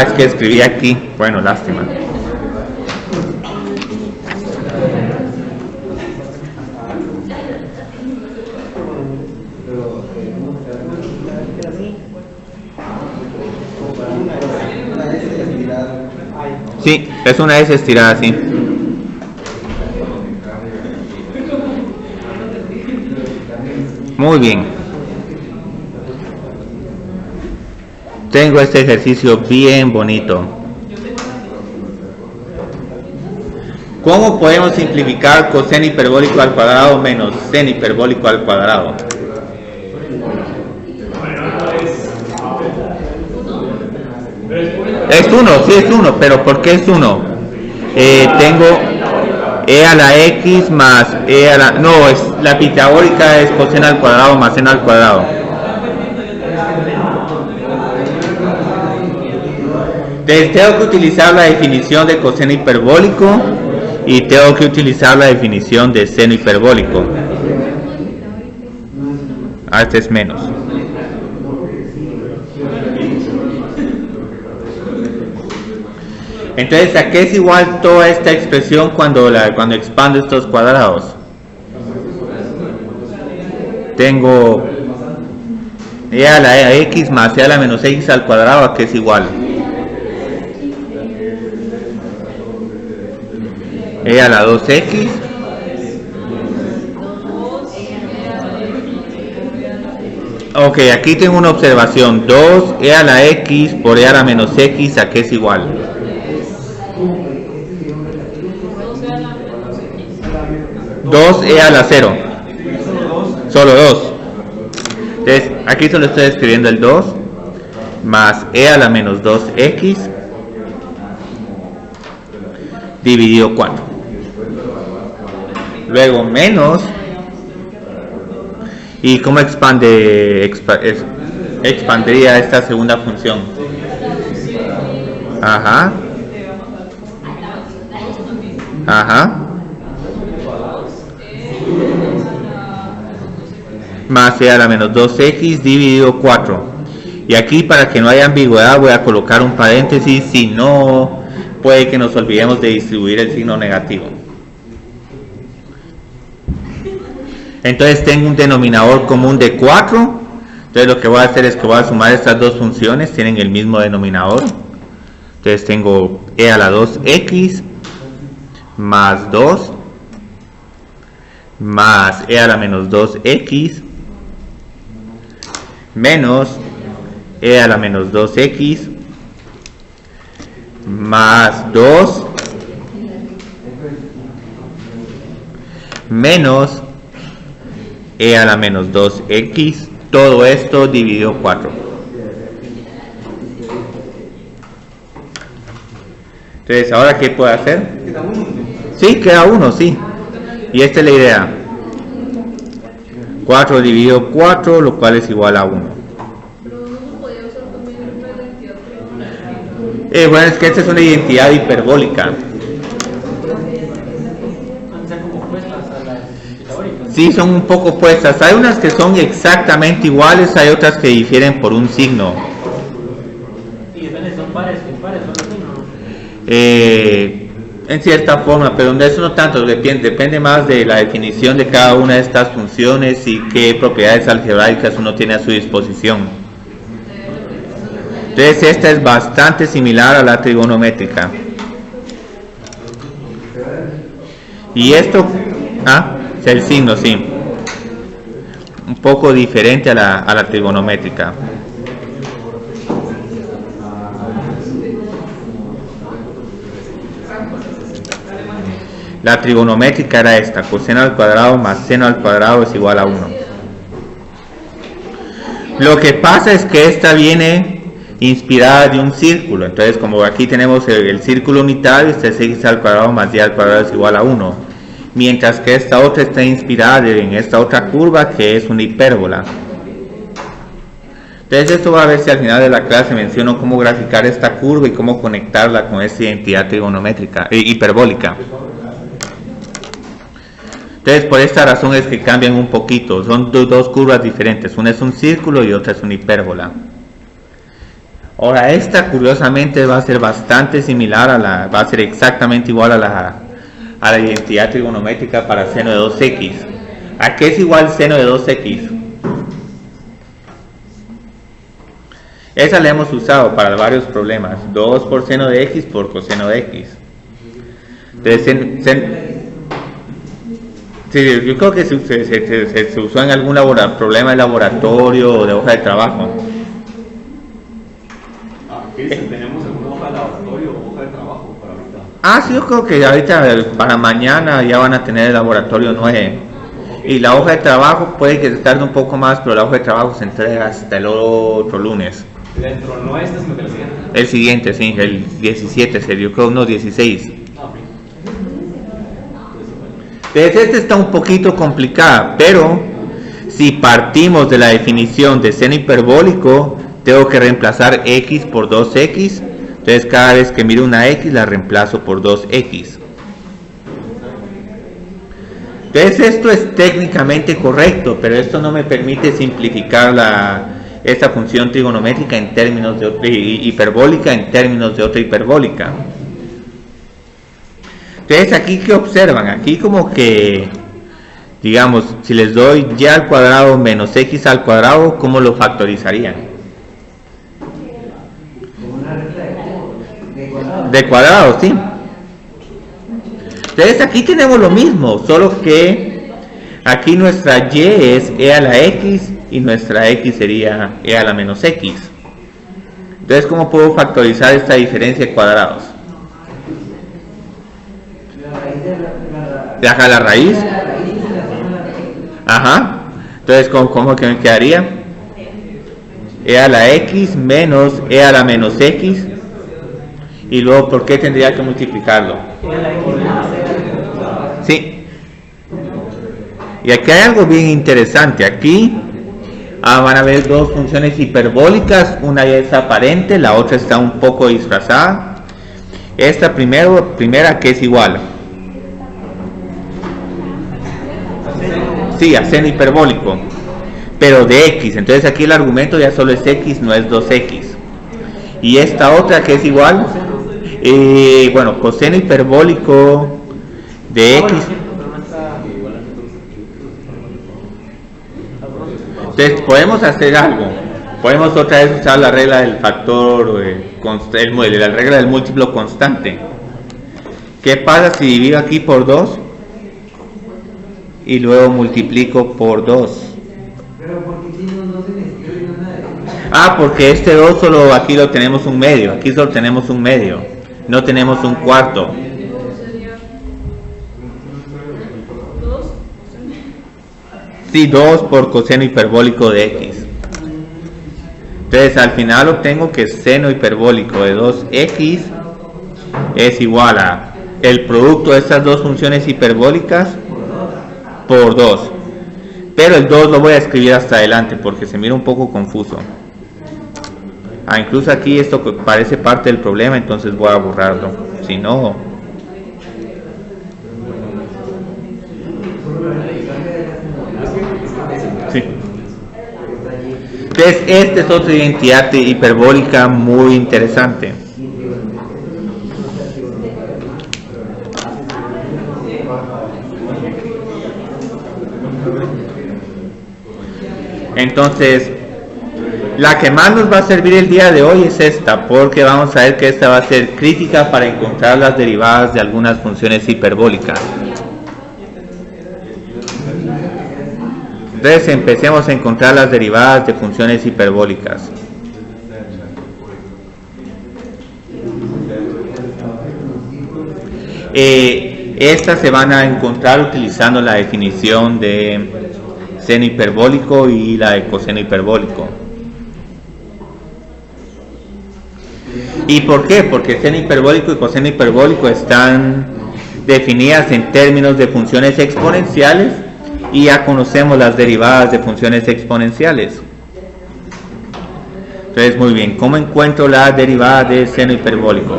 Es que escribí aquí. Bueno, lástima. Sí, es una S estirada, sí. Muy bien. Tengo este ejercicio bien bonito. ¿Cómo podemos simplificar coseno hiperbólico al cuadrado menos seno hiperbólico al cuadrado? Es 1, sí es 1, pero ¿por qué es 1? Tengo e a la x más e a la... No, es la pitagórica es coseno al cuadrado más seno al cuadrado. Entonces tengo que utilizar la definición de coseno hiperbólico y tengo que utilizar la definición de seno hiperbólico. Este es menos. Entonces, ¿a qué es igual toda esta expresión cuando expando estos cuadrados? Tengo e a la x más e a la menos x al cuadrado, ¿a qué es igual? E a la 2x ok, aquí tengo una observación. 2 e a la x por e a la menos x, ¿a qué es igual? 2e a la 0. Solo 2. Entonces, aquí solo estoy escribiendo el 2 más e a la menos 2x dividido 4. Luego menos. ¿Y cómo expandiría esta segunda función? Ajá. Ajá. Más e a la menos 2x dividido 4. Y aquí, para que no haya ambigüedad, voy a colocar un paréntesis, si no puede que nos olvidemos de distribuir el signo negativo. Entonces tengo un denominador común de 4. Entonces lo que voy a hacer es que voy a sumar estas dos funciones, tienen el mismo denominador. Entonces tengo e a la 2x más 2 más e a la menos 2x menos e a la menos 2x más 2 menos e a la menos 2x, todo esto dividido 4. Entonces, ¿ahora qué puedo hacer? Sí, queda 1, sí. Y esta es la idea. 4 dividido 4, lo cual es igual a 1. Bueno, es que esta es una identidad hiperbólica. Sí, son un poco opuestas. Hay unas que son exactamente iguales, hay otras que difieren por un signo. ¿Son pares o impares? En cierta forma, pero de eso no tanto, depende más de la definición de cada una de estas funciones y qué propiedades algebraicas uno tiene a su disposición. Entonces esta es bastante similar a la trigonométrica. Y esto, es el signo, sí. Un poco diferente a la trigonométrica. La trigonométrica era esta, coseno al cuadrado más seno al cuadrado es igual a 1. Lo que pasa es que esta viene inspirada de un círculo, entonces como aquí tenemos el círculo unitario, este es x al cuadrado más y al cuadrado es igual a 1, mientras que esta otra está inspirada en esta otra curva que es una hipérbola. Entonces esto va a ver si al final de la clase menciono cómo graficar esta curva y cómo conectarla con esta identidad trigonométrica, hiperbólica. Entonces por esta razón es que cambian un poquito, son dos curvas diferentes, una es un círculo y otra es una hipérbola. Ahora esta curiosamente va a ser bastante similar va a ser exactamente igual a la identidad trigonométrica para seno de 2x. ¿A qué es igual seno de 2x? Esa la hemos usado para varios problemas. 2 por seno de x por coseno de x. Entonces, sí, yo creo que se usó en algún problema de laboratorio o de hoja de trabajo. ¿Tenemos alguna hoja de laboratorio o hoja de trabajo para ahorita? Sí, yo creo que ahorita para mañana ya van a tener el laboratorio 9. Y la hoja de trabajo puede que se tarde un poco más, pero la hoja de trabajo se entrega hasta el otro lunes. Dentro no este, sino que el siguiente. El siguiente, sí, el 17 sería, yo creo unos 16. Entonces esta está un poquito complicada, pero si partimos de la definición de seno hiperbólico, tengo que reemplazar x por 2x. Entonces cada vez que miro una x la reemplazo por 2x. Entonces esto es técnicamente correcto, pero esto no me permite simplificar esta función trigonométrica en términos de otra hiperbólica en términos de otra hiperbólica. Entonces aquí, ¿qué observan? Aquí como que, digamos, si les doy y al cuadrado menos x al cuadrado, ¿cómo lo factorizarían? De cuadrado, sí. Entonces aquí tenemos lo mismo, solo que aquí nuestra y es e a la x y nuestra x sería e a la menos x. Entonces, ¿cómo puedo factorizar esta diferencia de cuadrados? Deja la raíz. Ajá. Entonces, ¿cómo que me quedaría? E a la x menos e a la menos x. Y luego, ¿por qué tendría que multiplicarlo? Sí. Y aquí hay algo bien interesante. Aquí van a ver dos funciones hiperbólicas. Una ya es aparente, la otra está un poco disfrazada. Esta primera que es igual. Sí, a seno hiperbólico, pero de x. Entonces aquí el argumento ya solo es x, no es 2x. Y esta otra que es igual, bueno, coseno hiperbólico de x. Entonces podemos hacer algo. Podemos otra vez usar la regla del factor, la regla del múltiplo constante. ¿Qué pasa si divido aquí por 2? Y luego multiplico por 2. Pero ¿por qué tiene un 2 en la izquierda y no en la derecha? Porque este 2 solo aquí lo tenemos un medio. Aquí solo tenemos un medio. No tenemos un cuarto. Sería 2. Sí, 2 por coseno hiperbólico de x. Entonces al final obtengo que seno hiperbólico de 2x es igual a el producto de estas dos funciones hiperbólicas por 2. Pero el 2 lo voy a escribir hasta adelante porque se mira un poco confuso. Incluso aquí esto parece parte del problema, entonces voy a borrarlo. Si no... Sí. Entonces esta es otra identidad hiperbólica muy interesante. Entonces, la que más nos va a servir el día de hoy es esta, porque vamos a ver que esta va a ser crítica para encontrar las derivadas de algunas funciones hiperbólicas. Entonces, empecemos a encontrar las derivadas de funciones hiperbólicas. Estas se van a encontrar utilizando la definición de seno hiperbólico y la de coseno hiperbólico. ¿Y por qué? Porque seno hiperbólico y coseno hiperbólico están definidas en términos de funciones exponenciales y ya conocemos las derivadas de funciones exponenciales. Entonces, muy bien, ¿cómo encuentro la derivada de seno hiperbólico?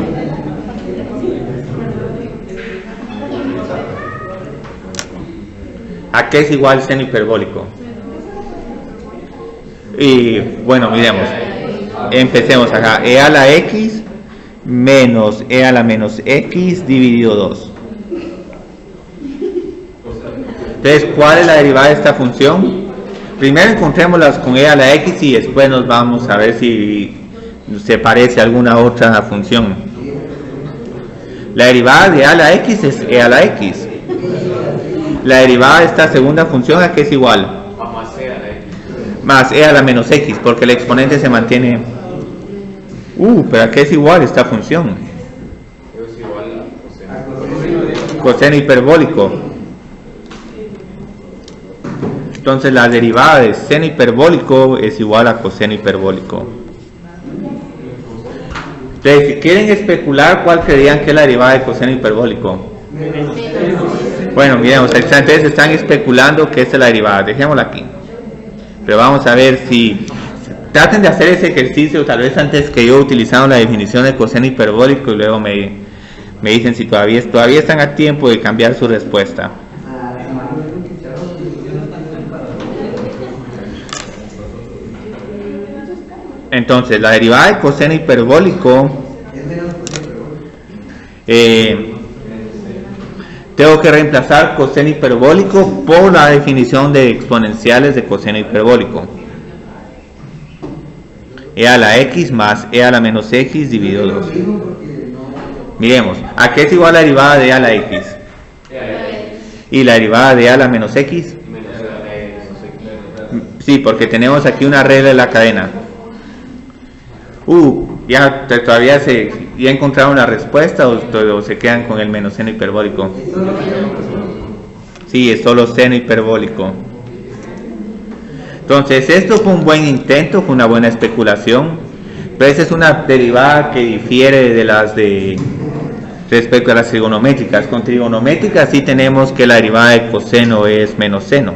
¿A qué es igual seno hiperbólico? Y bueno, miremos. Empecemos acá. E a la x menos e a la menos x dividido 2. Entonces, ¿cuál es la derivada de esta función? Primero encontrémoslas con e a la x y después nos vamos a ver si se parece a alguna otra función. La derivada de a a la x es e a la x. La derivada de esta segunda función, ¿a qué es igual? A más e a la x. Más e a la menos x, porque el exponente se mantiene. ¿Pero a qué es igual esta función? Es igual a Coseno hiperbólico. Entonces la derivada de seno hiperbólico es igual a coseno hiperbólico. Entonces, si quieren especular, ¿cuál creían que es la derivada de coseno hiperbólico? Bueno, miremos, entonces están especulando que esta es la derivada. Dejémosla aquí. Pero vamos a ver si... Traten de hacer ese ejercicio, tal vez antes que yo, utilizando la definición de coseno hiperbólico, y luego me dicen si todavía están a tiempo de cambiar su respuesta. Entonces, la derivada de coseno hiperbólico, tengo que reemplazar coseno hiperbólico por la definición de exponenciales de coseno hiperbólico. E a la x más e a la menos x dividido 2. Miremos, ¿a qué es igual la derivada de a la x? Y la derivada de a la menos x. Sí, porque tenemos aquí una regla de la cadena. Ya todavía ya encontraron la respuesta o se quedan con el menos seno hiperbólico. Sí, es solo seno hiperbólico. Entonces, esto fue un buen intento, fue una buena especulación, pero esa es una derivada que difiere de las de respecto a las trigonométricas. Con trigonométricas sí tenemos que la derivada de coseno es menos seno,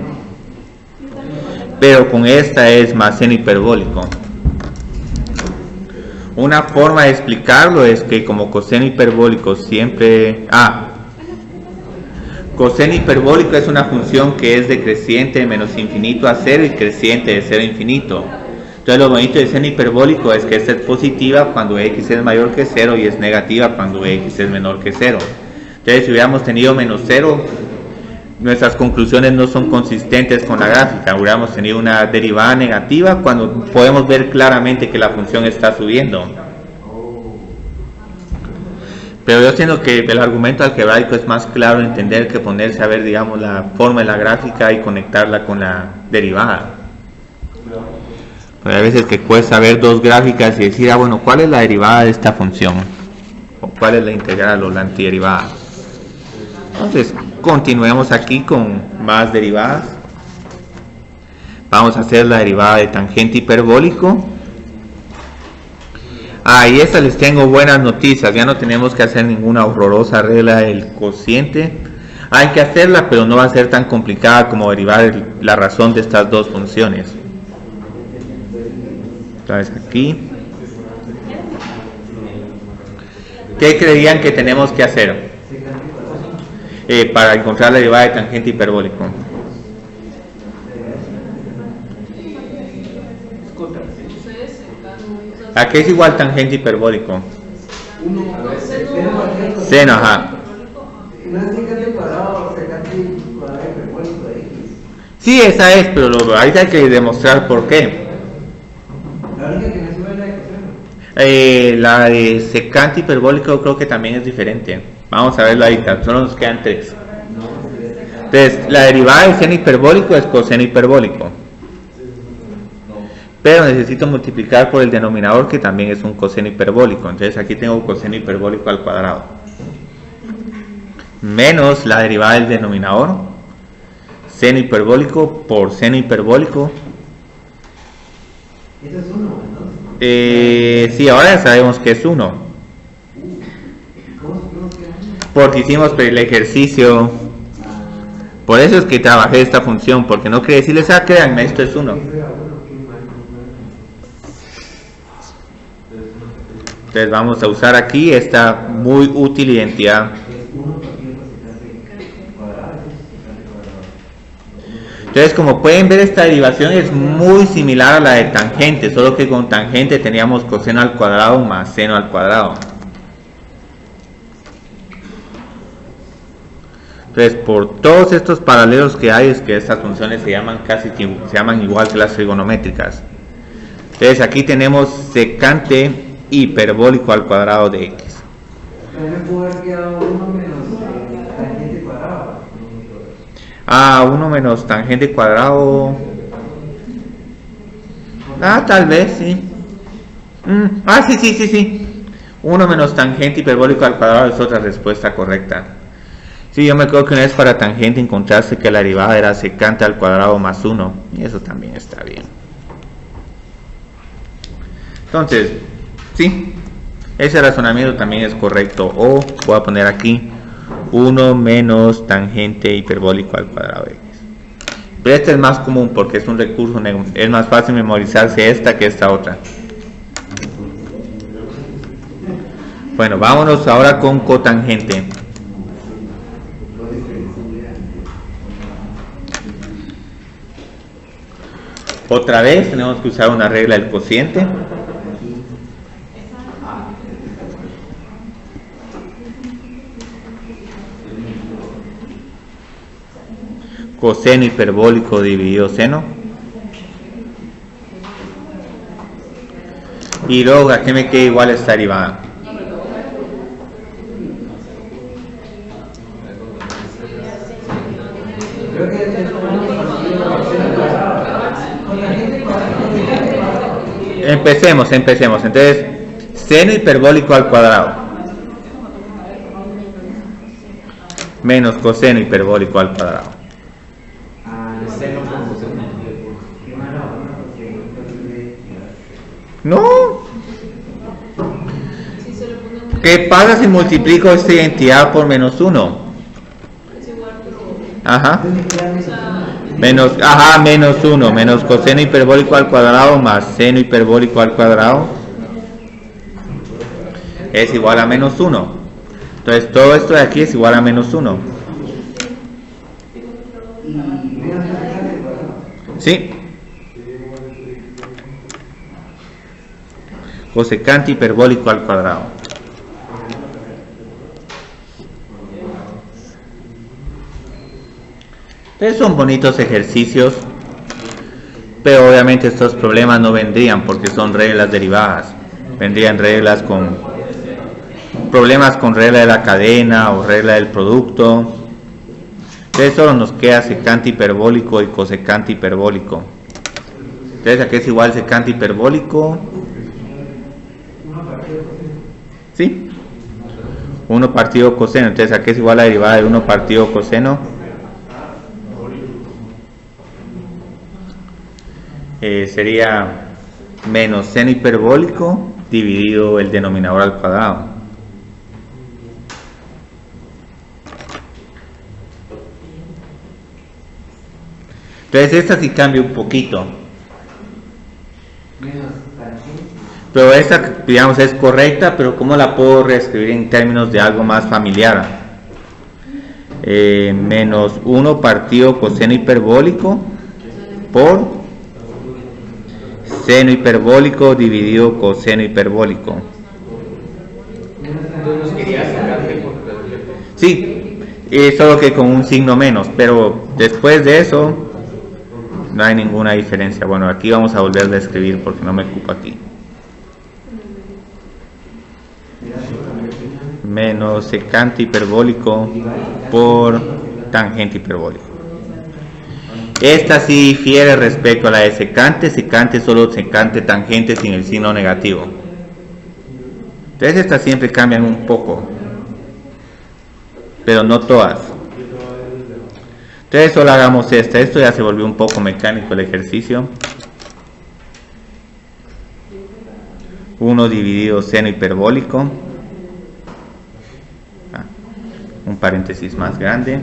pero con esta es más seno hiperbólico. Una forma de explicarlo es que como coseno hiperbólico siempre... coseno hiperbólico es una función que es decreciente de menos infinito a 0 y creciente de 0 a infinito. Entonces lo bonito de seno hiperbólico es que esta es positiva cuando x es mayor que 0 y es negativa cuando x es menor que 0. Entonces si hubiéramos tenido menos 0, nuestras conclusiones no son consistentes con la gráfica. Hubiéramos tenido una derivada negativa cuando podemos ver claramente que la función está subiendo. Pero yo siento que el argumento algebraico es más claro entender que ponerse a ver, digamos, la forma de la gráfica y conectarla con la derivada. Pero hay veces que cuesta ver dos gráficas y decir, bueno, ¿cuál es la derivada de esta función? ¿O cuál es la integral o la antiderivada? Entonces, continuemos aquí con más derivadas. Vamos a hacer la derivada de tangente hiperbólico. Y esta les tengo buenas noticias, ya no tenemos que hacer ninguna horrorosa regla del cociente. Hay que hacerla, pero no va a ser tan complicada como derivar la razón de estas dos funciones. Entonces aquí, ¿qué creían que tenemos que hacer para encontrar la derivada de tangente hiperbólico? ¿A qué es igual tangente hiperbólico? Seno, ajá. Sí, esa es, pero ahí hay que demostrar por qué. La de secante hiperbólico creo que también es diferente. Vamos a verlo ahí, solo nos quedan tres. Entonces, la derivada de seno hiperbólico es coseno hiperbólico. Pero necesito multiplicar por el denominador, que también es un coseno hiperbólico. Entonces aquí tengo coseno hiperbólico al cuadrado menos la derivada del denominador, seno hiperbólico por seno hiperbólico. ¿Eso es 1 entonces? Sí, ahora ya sabemos que es 1. Porque hicimos el ejercicio. Por eso es que trabajé esta función, porque no quería decirles, créanme, esto es 1. Entonces vamos a usar aquí esta muy útil identidad. Entonces, como pueden ver, esta derivación es muy similar a la de tangente, solo que con tangente teníamos coseno al cuadrado más seno al cuadrado. Entonces, por todos estos paralelos que hay, es que estas funciones se llaman igual que las trigonométricas. Entonces aquí tenemos secante hiperbólico al cuadrado de x. También pudo haber quedado 1 menos tangente cuadrado. 1 menos tangente cuadrado. Tal vez, sí. Sí. 1 menos tangente hiperbólico al cuadrado es otra respuesta correcta. Sí, yo me acuerdo que una vez para tangente encontraste que la derivada era secante al cuadrado más 1. Y eso también está bien. Entonces, sí, ese razonamiento también es correcto. O voy a poner aquí 1 menos tangente hiperbólico al cuadrado de x. Pero este es más común porque es un recurso, es más fácil memorizarse esta que esta otra. Bueno, vámonos ahora con cotangente. Otra vez tenemos que usar una regla del cociente. Coseno hiperbólico dividido seno. Y luego, ¿a qué me queda igual esta derivada? Empecemos. Entonces, seno hiperbólico al cuadrado menos coseno hiperbólico al cuadrado. No. ¿Qué pasa si multiplico esta identidad por menos 1? Menos 1, menos coseno hiperbólico al cuadrado más seno hiperbólico al cuadrado es igual a menos 1. Entonces todo esto de aquí es igual a menos 1. ¿Sí? Cosecante hiperbólico al cuadrado. Entonces son bonitos ejercicios, pero obviamente estos problemas no vendrían porque son reglas derivadas. Vendrían reglas con problemas con regla de la cadena o regla del producto. Entonces solo nos queda secante hiperbólico y cosecante hiperbólico. Entonces aquí es igual secante hiperbólico. ¿Sí? 1 partido coseno. Entonces aquí es igual a la derivada de 1 partido coseno. Sería menos seno hiperbólico dividido el denominador al cuadrado. Entonces esta sí cambia un poquito. Pero esta, digamos, es correcta, pero ¿cómo la puedo reescribir en términos de algo más familiar? Menos 1 partido coseno hiperbólico por seno hiperbólico dividido coseno hiperbólico. Entonces quería sacarte por completo. Sí, solo que con un signo menos, pero después de eso no hay ninguna diferencia. Bueno, aquí vamos a volver a escribir porque no me ocupa aquí. Menos secante hiperbólico por tangente hiperbólico. Esta sí difiere respecto a la de secante. Secante solo secante tangente sin el signo negativo. Entonces estas siempre cambian un poco, pero no todas. Entonces solo hagamos esta. Esto ya se volvió un poco mecánico el ejercicio. 1 dividido seno hiperbólico. Un paréntesis más grande.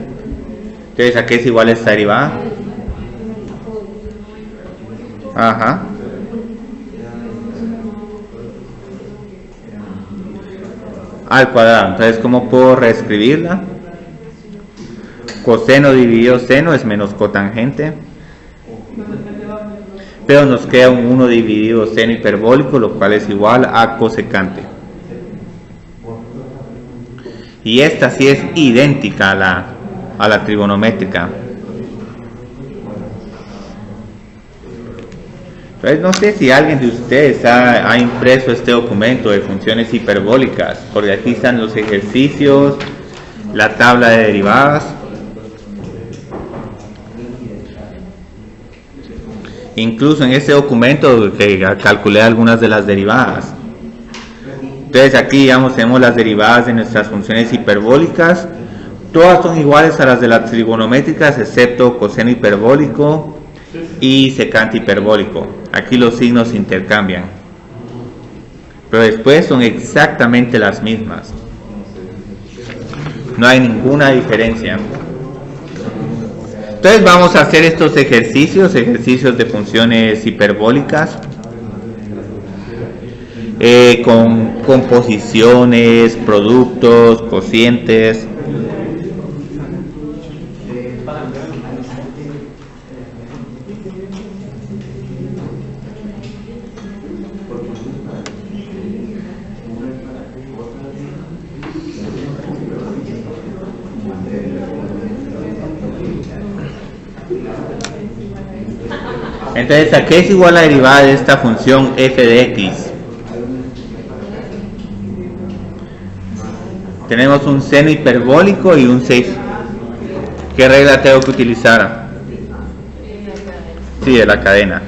Entonces aquí es igual a esta derivada. Al cuadrado. Entonces, ¿cómo puedo reescribirla? Coseno dividido seno es menos cotangente. Pero nos queda un 1 dividido seno hiperbólico, lo cual es igual a cosecante. Y esta sí es idéntica a la trigonométrica. Entonces no sé si alguien de ustedes ha impreso este documento de funciones hiperbólicas, porque aquí están los ejercicios, la tabla de derivadas. Incluso en este documento que calculé algunas de las derivadas. Entonces aquí, digamos, tenemos las derivadas de nuestras funciones hiperbólicas. Todas son iguales a las de las trigonométricas, excepto coseno hiperbólico y secante hiperbólico. Aquí los signos se intercambian, pero después son exactamente las mismas. No hay ninguna diferencia. Entonces vamos a hacer estos ejercicios de funciones hiperbólicas, con composiciones, productos, cocientes. Entonces, ¿a qué es igual la derivada de esta función f de x? Tenemos un seno hiperbólico y un 6. ¿Qué regla tengo que utilizar? Sí, de la cadena.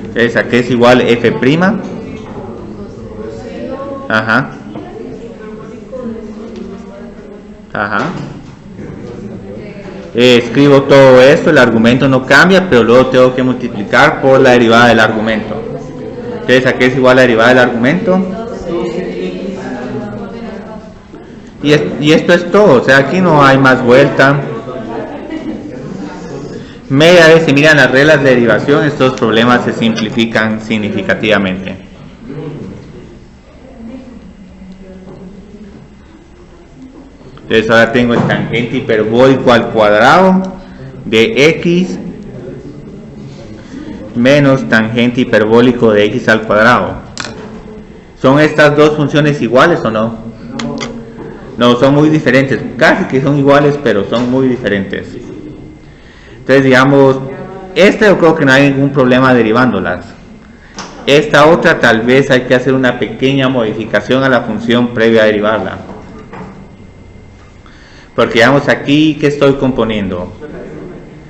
Entonces, ¿a qué es igual f'? Ajá. Ajá. Escribo todo esto, el argumento no cambia, pero luego tengo que multiplicar por la derivada del argumento. Entonces, ¿a qué es igual la derivada del argumento? Y esto es todo, o sea, aquí no hay más vuelta. Media vez se miran las reglas de derivación, estos problemas se simplifican significativamente. Entonces ahora tengo el tangente hiperbólico al cuadrado de x menos tangente hiperbólico de x al cuadrado. ¿Son estas dos funciones iguales o no? No, son muy diferentes. Casi que son iguales, pero son muy diferentes. Entonces, digamos, esta yo creo que no hay ningún problema derivándolas. Esta otra tal vez hay que hacer una pequeña modificación a la función previa a derivarla. Porque digamos aquí, ¿qué estoy componiendo?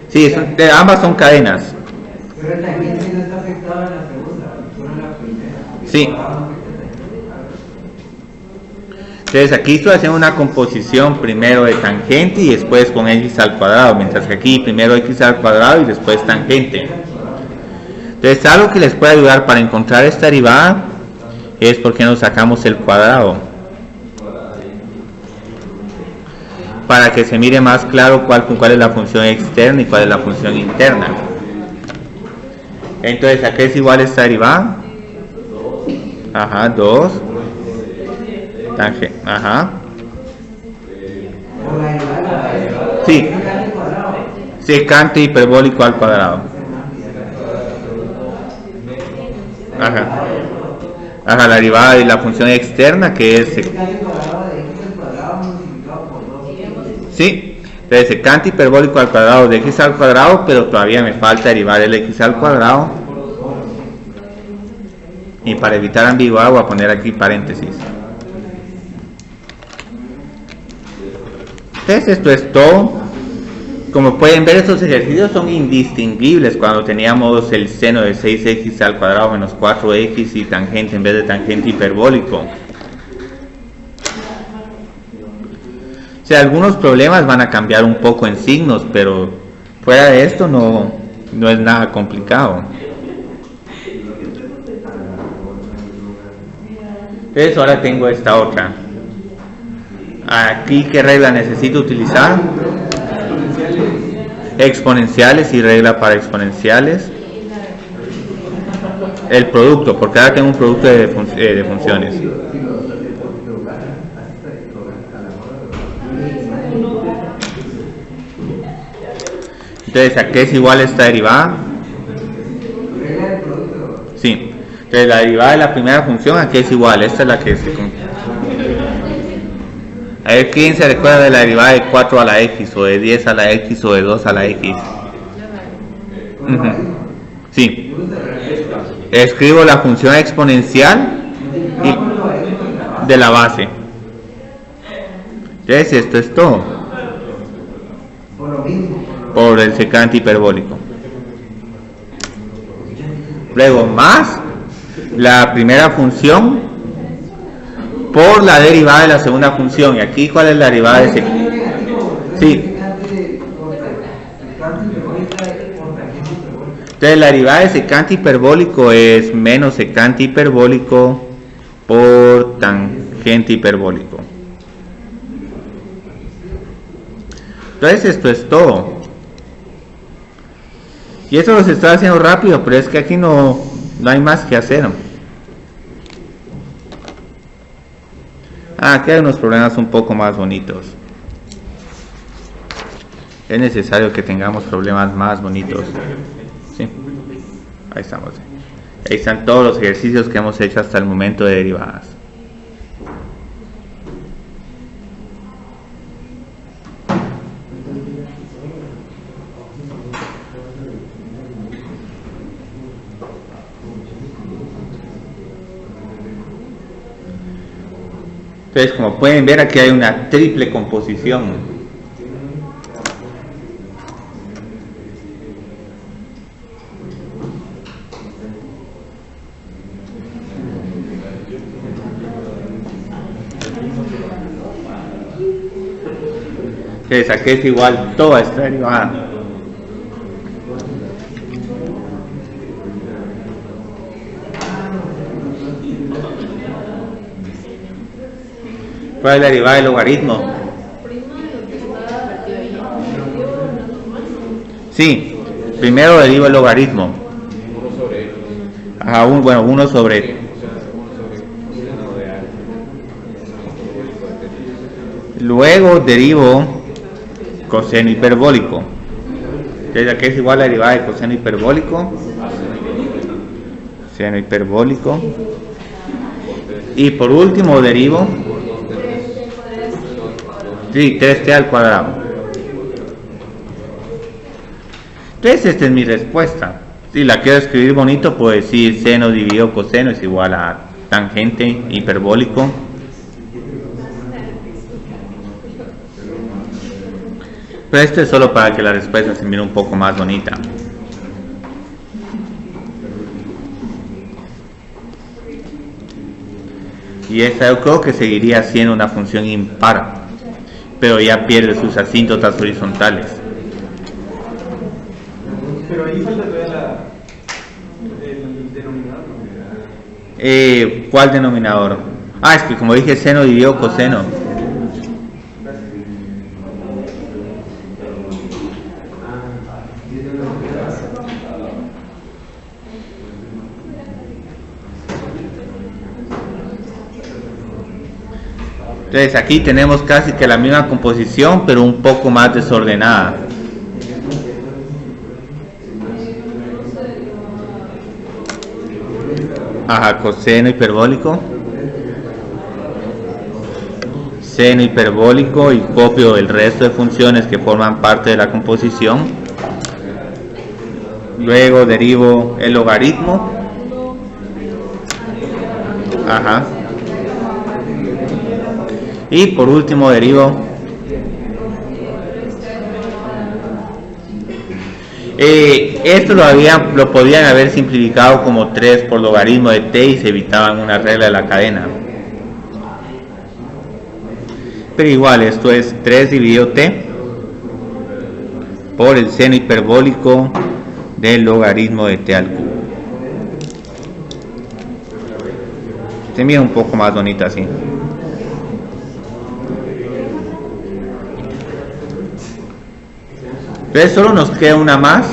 Sí, ambas son cadenas. Pero el tangente no está afectado en la segunda, solo en la primera. Sí. Entonces aquí estoy haciendo una composición primero de tangente y después con x al cuadrado, mientras que aquí primero x al cuadrado y después tangente. Entonces algo que les puede ayudar para encontrar esta derivada es porque nos sacamos el cuadrado, para que se mire más claro cuál es la función externa y cuál es la función interna. Entonces, ¿a qué es igual esta derivada? Ajá, 2. Ajá. Sí. Secante hiperbólico al cuadrado. Ajá. Ajá, la derivada de la función externa que es... Sí, entonces secante hiperbólico al cuadrado de x al cuadrado, pero todavía me falta derivar el x al cuadrado. Y para evitar ambigüedad voy a poner aquí paréntesis. Entonces esto es todo. Como pueden ver, estos ejercicios son indistinguibles cuando teníamos el seno de 6x al cuadrado menos 4x y tangente en vez de tangente hiperbólico. O sea, algunos problemas van a cambiar un poco en signos, pero fuera de esto no es nada complicado. Entonces ahora tengo esta otra. Aquí, ¿qué regla necesito utilizar? Exponenciales y regla para exponenciales. El producto, porque ahora tengo un producto de funciones. Entonces, ¿a qué es igual esta derivada? Sí. Entonces, la derivada de la primera función, ¿a qué es igual? Esta es la que se... A ver, ¿quién se recuerda de la derivada de 4 a la x, o de 10 a la x, o de 2 a la x? Ujú. Sí. Escribo la función exponencial y de la base. Entonces, esto es todo. Por lo mismo. Por el secante hiperbólico. Luego, más la primera función por la derivada de la segunda función. Y aquí, ¿cuál es la derivada de ese? Sí. Entonces, la derivada de secante hiperbólico es menos secante hiperbólico por tangente hiperbólico. Entonces, esto es todo. Y eso los estoy haciendo rápido, pero es que aquí no hay más que hacer. Aquí hay unos problemas un poco más bonitos. Es necesario que tengamos problemas más bonitos. ¿Sí? Ahí estamos. Ahí están todos los ejercicios que hemos hecho hasta el momento de derivadas. Entonces, como pueden ver, aquí hay una triple composición. Entonces, aquí es igual toda esta derivada. ¿Cuál es la derivada del logaritmo? Sí, primero derivo el logaritmo. 1 sobre x. Ajá, bueno, 1 sobre. O sea, 1 sobre coseno de a. Luego derivo coseno hiperbólico. Entonces aquí es igual la derivada de coseno hiperbólico. Seno hiperbólico. Y por último derivo. Sí, 3t al cuadrado. Entonces esta es mi respuesta. Si la quiero escribir bonito, puedo decir seno dividido coseno es igual a tangente hiperbólico. Pero esto es solo para que la respuesta se mire un poco más bonita. Y esta yo creo que seguiría siendo una función impar, pero ya pierde sus asíntotas horizontales. Pero ahí falta todavía el denominador. ¿Cuál denominador? Ah, es que como dije seno dividido coseno. Entonces aquí tenemos casi que la misma composición, pero un poco más desordenada. Ajá, coseno hiperbólico. Seno hiperbólico y copio el resto de funciones que forman parte de la composición. Luego derivo el logaritmo. Ajá. Y por último derivo esto lo podían haber simplificado como 3 por logaritmo de t y se evitaban una regla de la cadena. Pero igual esto es 3 dividido t por el seno hiperbólico del logaritmo de t al cubo. Se mira un poco más bonita así. Entonces solo nos queda una más.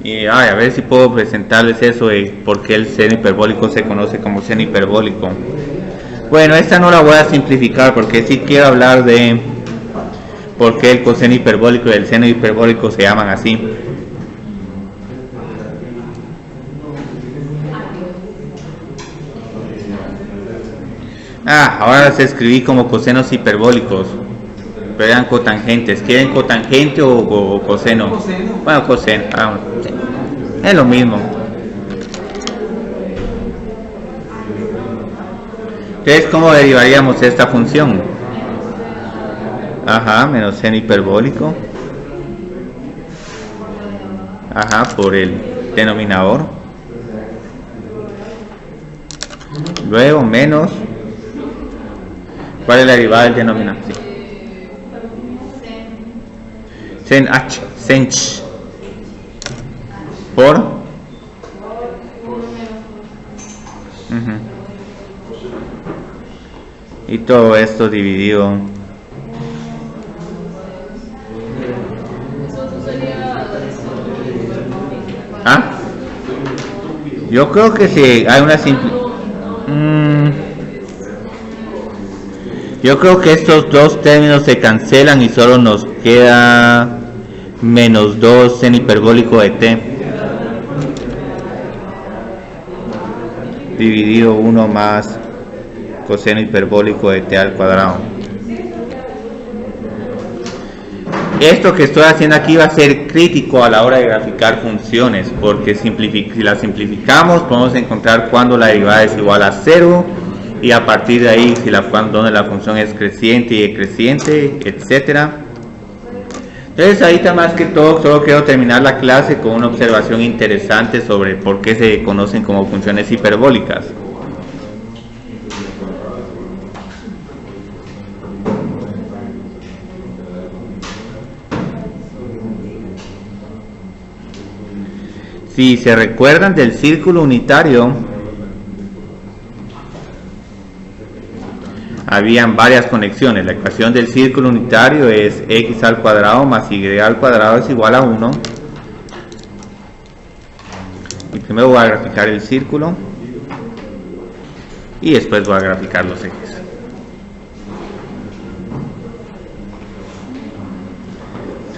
Y a ver si puedo presentarles eso de por qué el seno hiperbólico se conoce como seno hiperbólico. Bueno, esta no la voy a simplificar porque sí quiero hablar de por qué el coseno hiperbólico y el seno hiperbólico se llaman así. Ahora las escribí como cosenos hiperbólicos. Pero eran cotangentes. ¿Quieren cotangente o coseno? Coseno. Bueno, coseno. Sí. Es lo mismo. Entonces, ¿cómo derivaríamos esta función? Ajá, menos seno hiperbólico. Ajá, por el denominador. Luego menos. ¿Cuál es la derivada del denominador? Sí. Sen h, sench. Por. Ujú. Y todo esto dividido. Eso no sería. Yo creo que si hay una simple. Yo creo que estos dos términos se cancelan y solo nos queda menos 2 seno hiperbólico de t dividido 1 más coseno hiperbólico de t al cuadrado. Esto que estoy haciendo aquí va a ser crítico a la hora de graficar funciones, porque si las simplificamos podemos encontrar cuando la derivada es igual a 0 y a partir de ahí si donde la función es creciente y decreciente, etcétera. Entonces ahorita más que todo solo quiero terminar la clase con una observación interesante sobre por qué se conocen como funciones hiperbólicas. Si se recuerdan del círculo unitario, habían varias conexiones. La ecuación del círculo unitario es x al cuadrado más y al cuadrado es igual a 1. Y primero voy a graficar el círculo y después voy a graficar los ejes.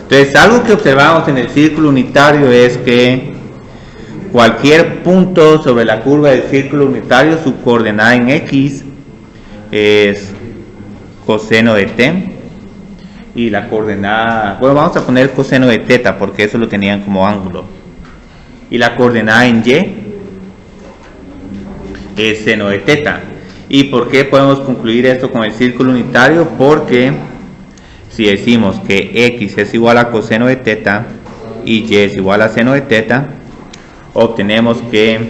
Entonces, algo que observamos en el círculo unitario es que cualquier punto sobre la curva del círculo unitario, su coordenada en x es coseno de t y la coordenada, bueno, vamos a poner coseno de teta porque eso lo tenían como ángulo, y la coordenada en y es seno de teta. ¿Y por qué podemos concluir esto con el círculo unitario? Porque si decimos que x es igual a coseno de teta y y es igual a seno de teta, obtenemos que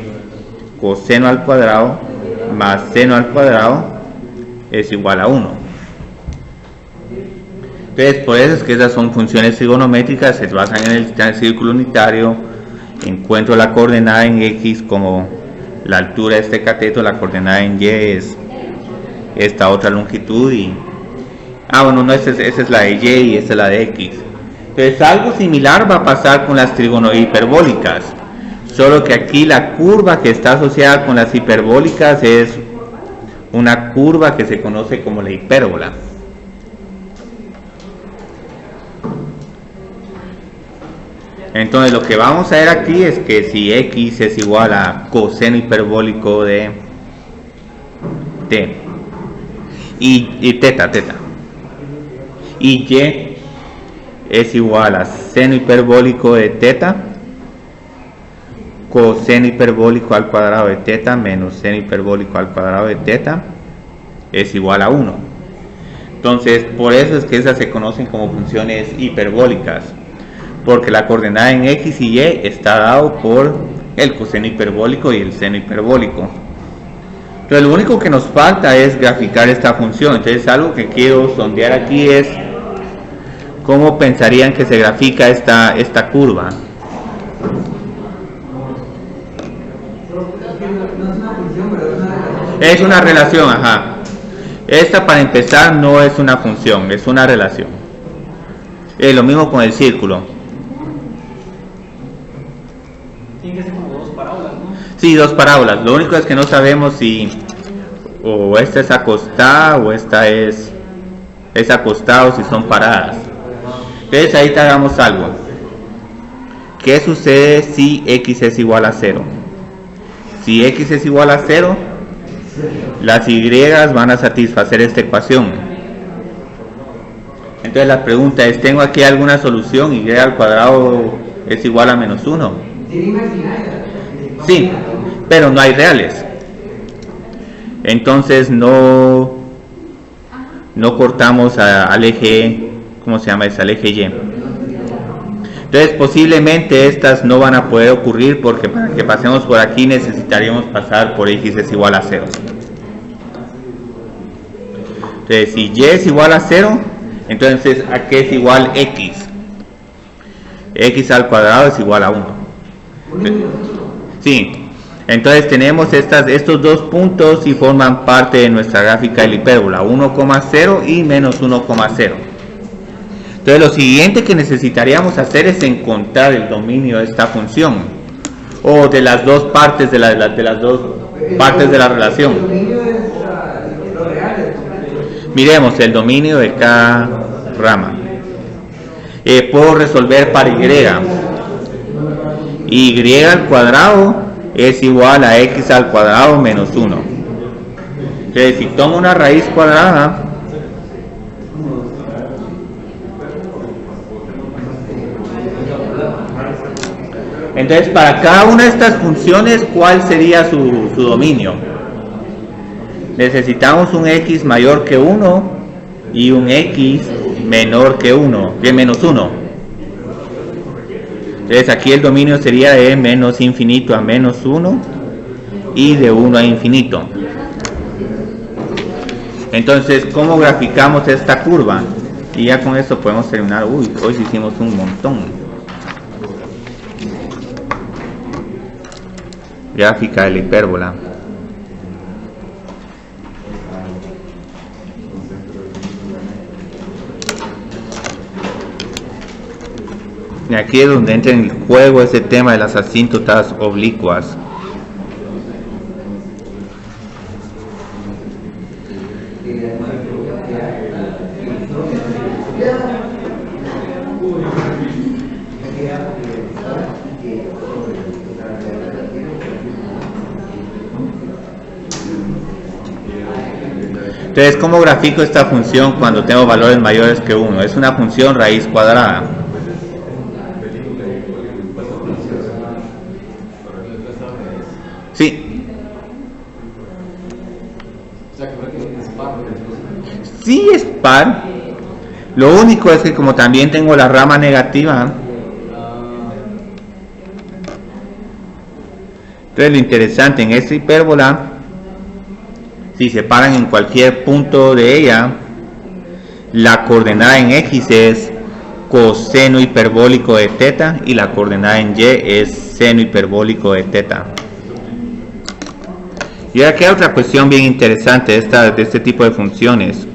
coseno al cuadrado más seno al cuadrado es igual a 1. Entonces, por eso es que esas son funciones trigonométricas, se basan en el círculo unitario. Encuentro la coordenada en x como la altura de este cateto, la coordenada en y es esta otra longitud y bueno, no, esa es la de y y esta es la de x. Entonces, algo similar va a pasar con las hiperbólicas, solo que aquí la curva que está asociada con las hiperbólicas es una curva que se conoce como la hipérbola. Entonces lo que vamos a ver aquí es que si x es igual a coseno hiperbólico de t y teta y y es igual a seno hiperbólico de teta, coseno hiperbólico al cuadrado de teta menos seno hiperbólico al cuadrado de teta es igual a 1. Entonces, por eso es que esas se conocen como funciones hiperbólicas, porque la coordenada en x y y está dado por el coseno hiperbólico y el seno hiperbólico. Entonces, lo único que nos falta es graficar esta función. Entonces, algo que quiero sondear aquí es cómo pensarían que se grafica esta curva. Es una relación, ajá. Esta, para empezar, no es una función, es una relación. Lo mismo con el círculo. Tienen que ser como dos parábolas, ¿no? Sí, dos parábolas. Lo único es que no sabemos si o esta es acostada o esta es acostada o si son paradas. Entonces ahí te hagamos algo. ¿Qué sucede si x es igual a 0? Si x es igual a 0, las y van a satisfacer esta ecuación. Entonces la pregunta es, ¿tengo aquí alguna solución? Y al cuadrado es igual a menos 1. Sí, pero no hay reales. Entonces no cortamos al eje, ¿cómo se llama? Al eje Y. Entonces posiblemente estas no van a poder ocurrir porque para que pasemos por aquí necesitaríamos pasar por X es igual a 0. Entonces si Y es igual a 0, entonces ¿a qué es igual X? X al cuadrado es igual a 1. Sí. Entonces tenemos estos dos puntos y forman parte de nuestra gráfica de la hipérbola, 1,0 y menos 1,0. Entonces lo siguiente que necesitaríamos hacer es encontrar el dominio de esta función, o de las dos partes de las dos partes de la relación. El dominio es lo real. Miremos el dominio de cada rama. Puedo resolver para y. Y al cuadrado es igual a X al cuadrado menos 1. Entonces si tomo una raíz cuadrada, entonces para cada una de estas funciones, ¿cuál sería su dominio? Necesitamos un X mayor que 1 y un X menor que 1, de menos 1. Entonces aquí el dominio sería de menos infinito a menos 1 y de 1 a infinito. Entonces, ¿cómo graficamos esta curva? Y ya con esto podemos terminar. Uy, hoy hicimos un montón. Gráfica de la hipérbola. Y aquí es donde entra en el juego ese tema de las asíntotas oblicuas. Entonces, ¿cómo grafico esta función cuando tengo valores mayores que 1? Es una función raíz cuadrada. Sí. Sí es par. Lo único es que como también tengo la rama negativa, entonces lo interesante en esta hipérbola, si se paran en cualquier punto de ella, la coordenada en X es coseno hiperbólico de teta y la coordenada en Y es seno hiperbólico de teta. Y ahora queda otra cuestión bien interesante de este tipo de funciones.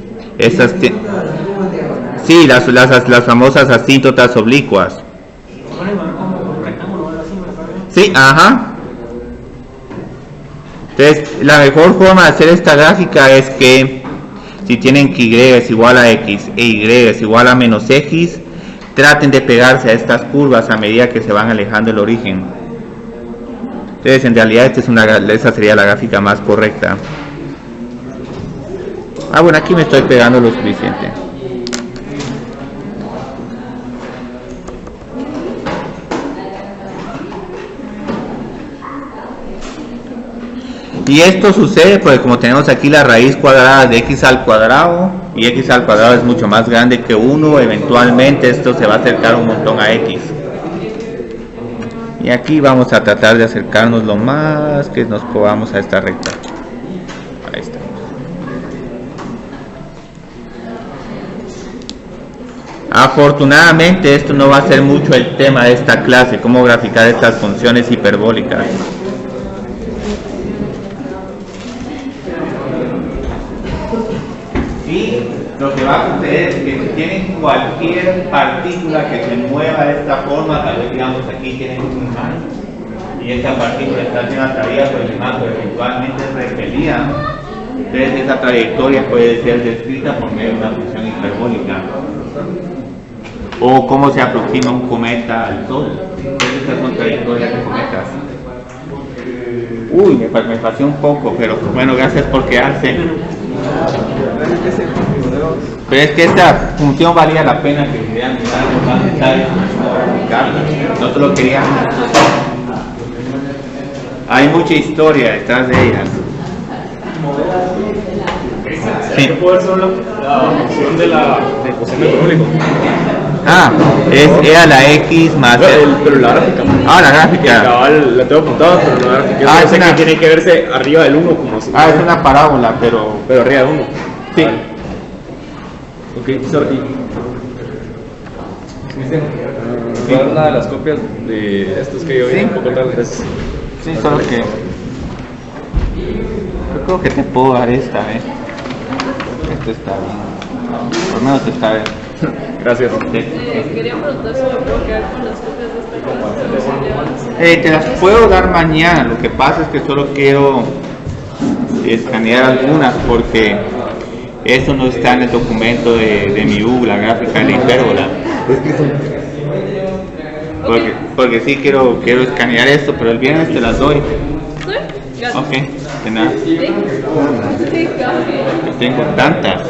Sí, las famosas asíntotas oblicuas. Sí, ajá. Entonces, la mejor forma de hacer esta gráfica es que si tienen que Y es igual a X e Y es igual a menos X, traten de pegarse a estas curvas a medida que se van alejando del origen. Entonces, en realidad esta sería la gráfica más correcta. Bueno, aquí me estoy pegando lo suficiente. Y esto sucede porque como tenemos aquí la raíz cuadrada de X al cuadrado, y X al cuadrado es mucho más grande que 1, eventualmente esto se va a acercar un montón a X. Y aquí vamos a tratar de acercarnos lo más que nos podamos a esta recta. Ahí está. Afortunadamente esto no va a ser mucho el tema de esta clase, cómo graficar estas funciones hiperbólicas. Y lo que va a suceder es que si tienen cualquier partícula que se mueva de esta forma, tal vez digamos aquí tienen un imán y esta partícula está siendo atraída por el imán, pero eventualmente es repelida, entonces esa trayectoria puede ser descrita por medio de una función hiperbólica. O cómo se aproxima un cometa al Sol. Entonces estas son trayectorias de cometas. Uy, me pasé un poco, pero bueno, gracias por quedarse. Pero es que esta función valía la pena que querían mirar los más detalles para explicarla. No solo querían. Hay mucha historia detrás de ellas. Sí. ¿Puede ser la función de la cociente económico? Ah, era la X más Pero la gráfica. Ah, la gráfica. Cabal, la tengo apuntada, pero la gráfica. Ah, Yo es sé una- que tiene que verse arriba del 1 como si. Ah, es una parábola, pero Arriba del 1. sí. Ok, sorry. ¿Cuál es una de las copias de estos que yo vi un poco tarde? Sí, solo que yo creo que te puedo dar esta, Esta está bien. Por lo menos está bien. Gracias. Quería preguntar si me puedo quedar con las copias de esta clase. Te las puedo dar mañana. Lo que pasa es que solo quiero escanear algunas porque eso no está en el documento de mi U, la gráfica de la hipérbola. Porque sí quiero escanear esto, pero el viernes te las doy. ¿Sí? Gracias. Ok, de nada. Sí, gracias. Que tengo tantas.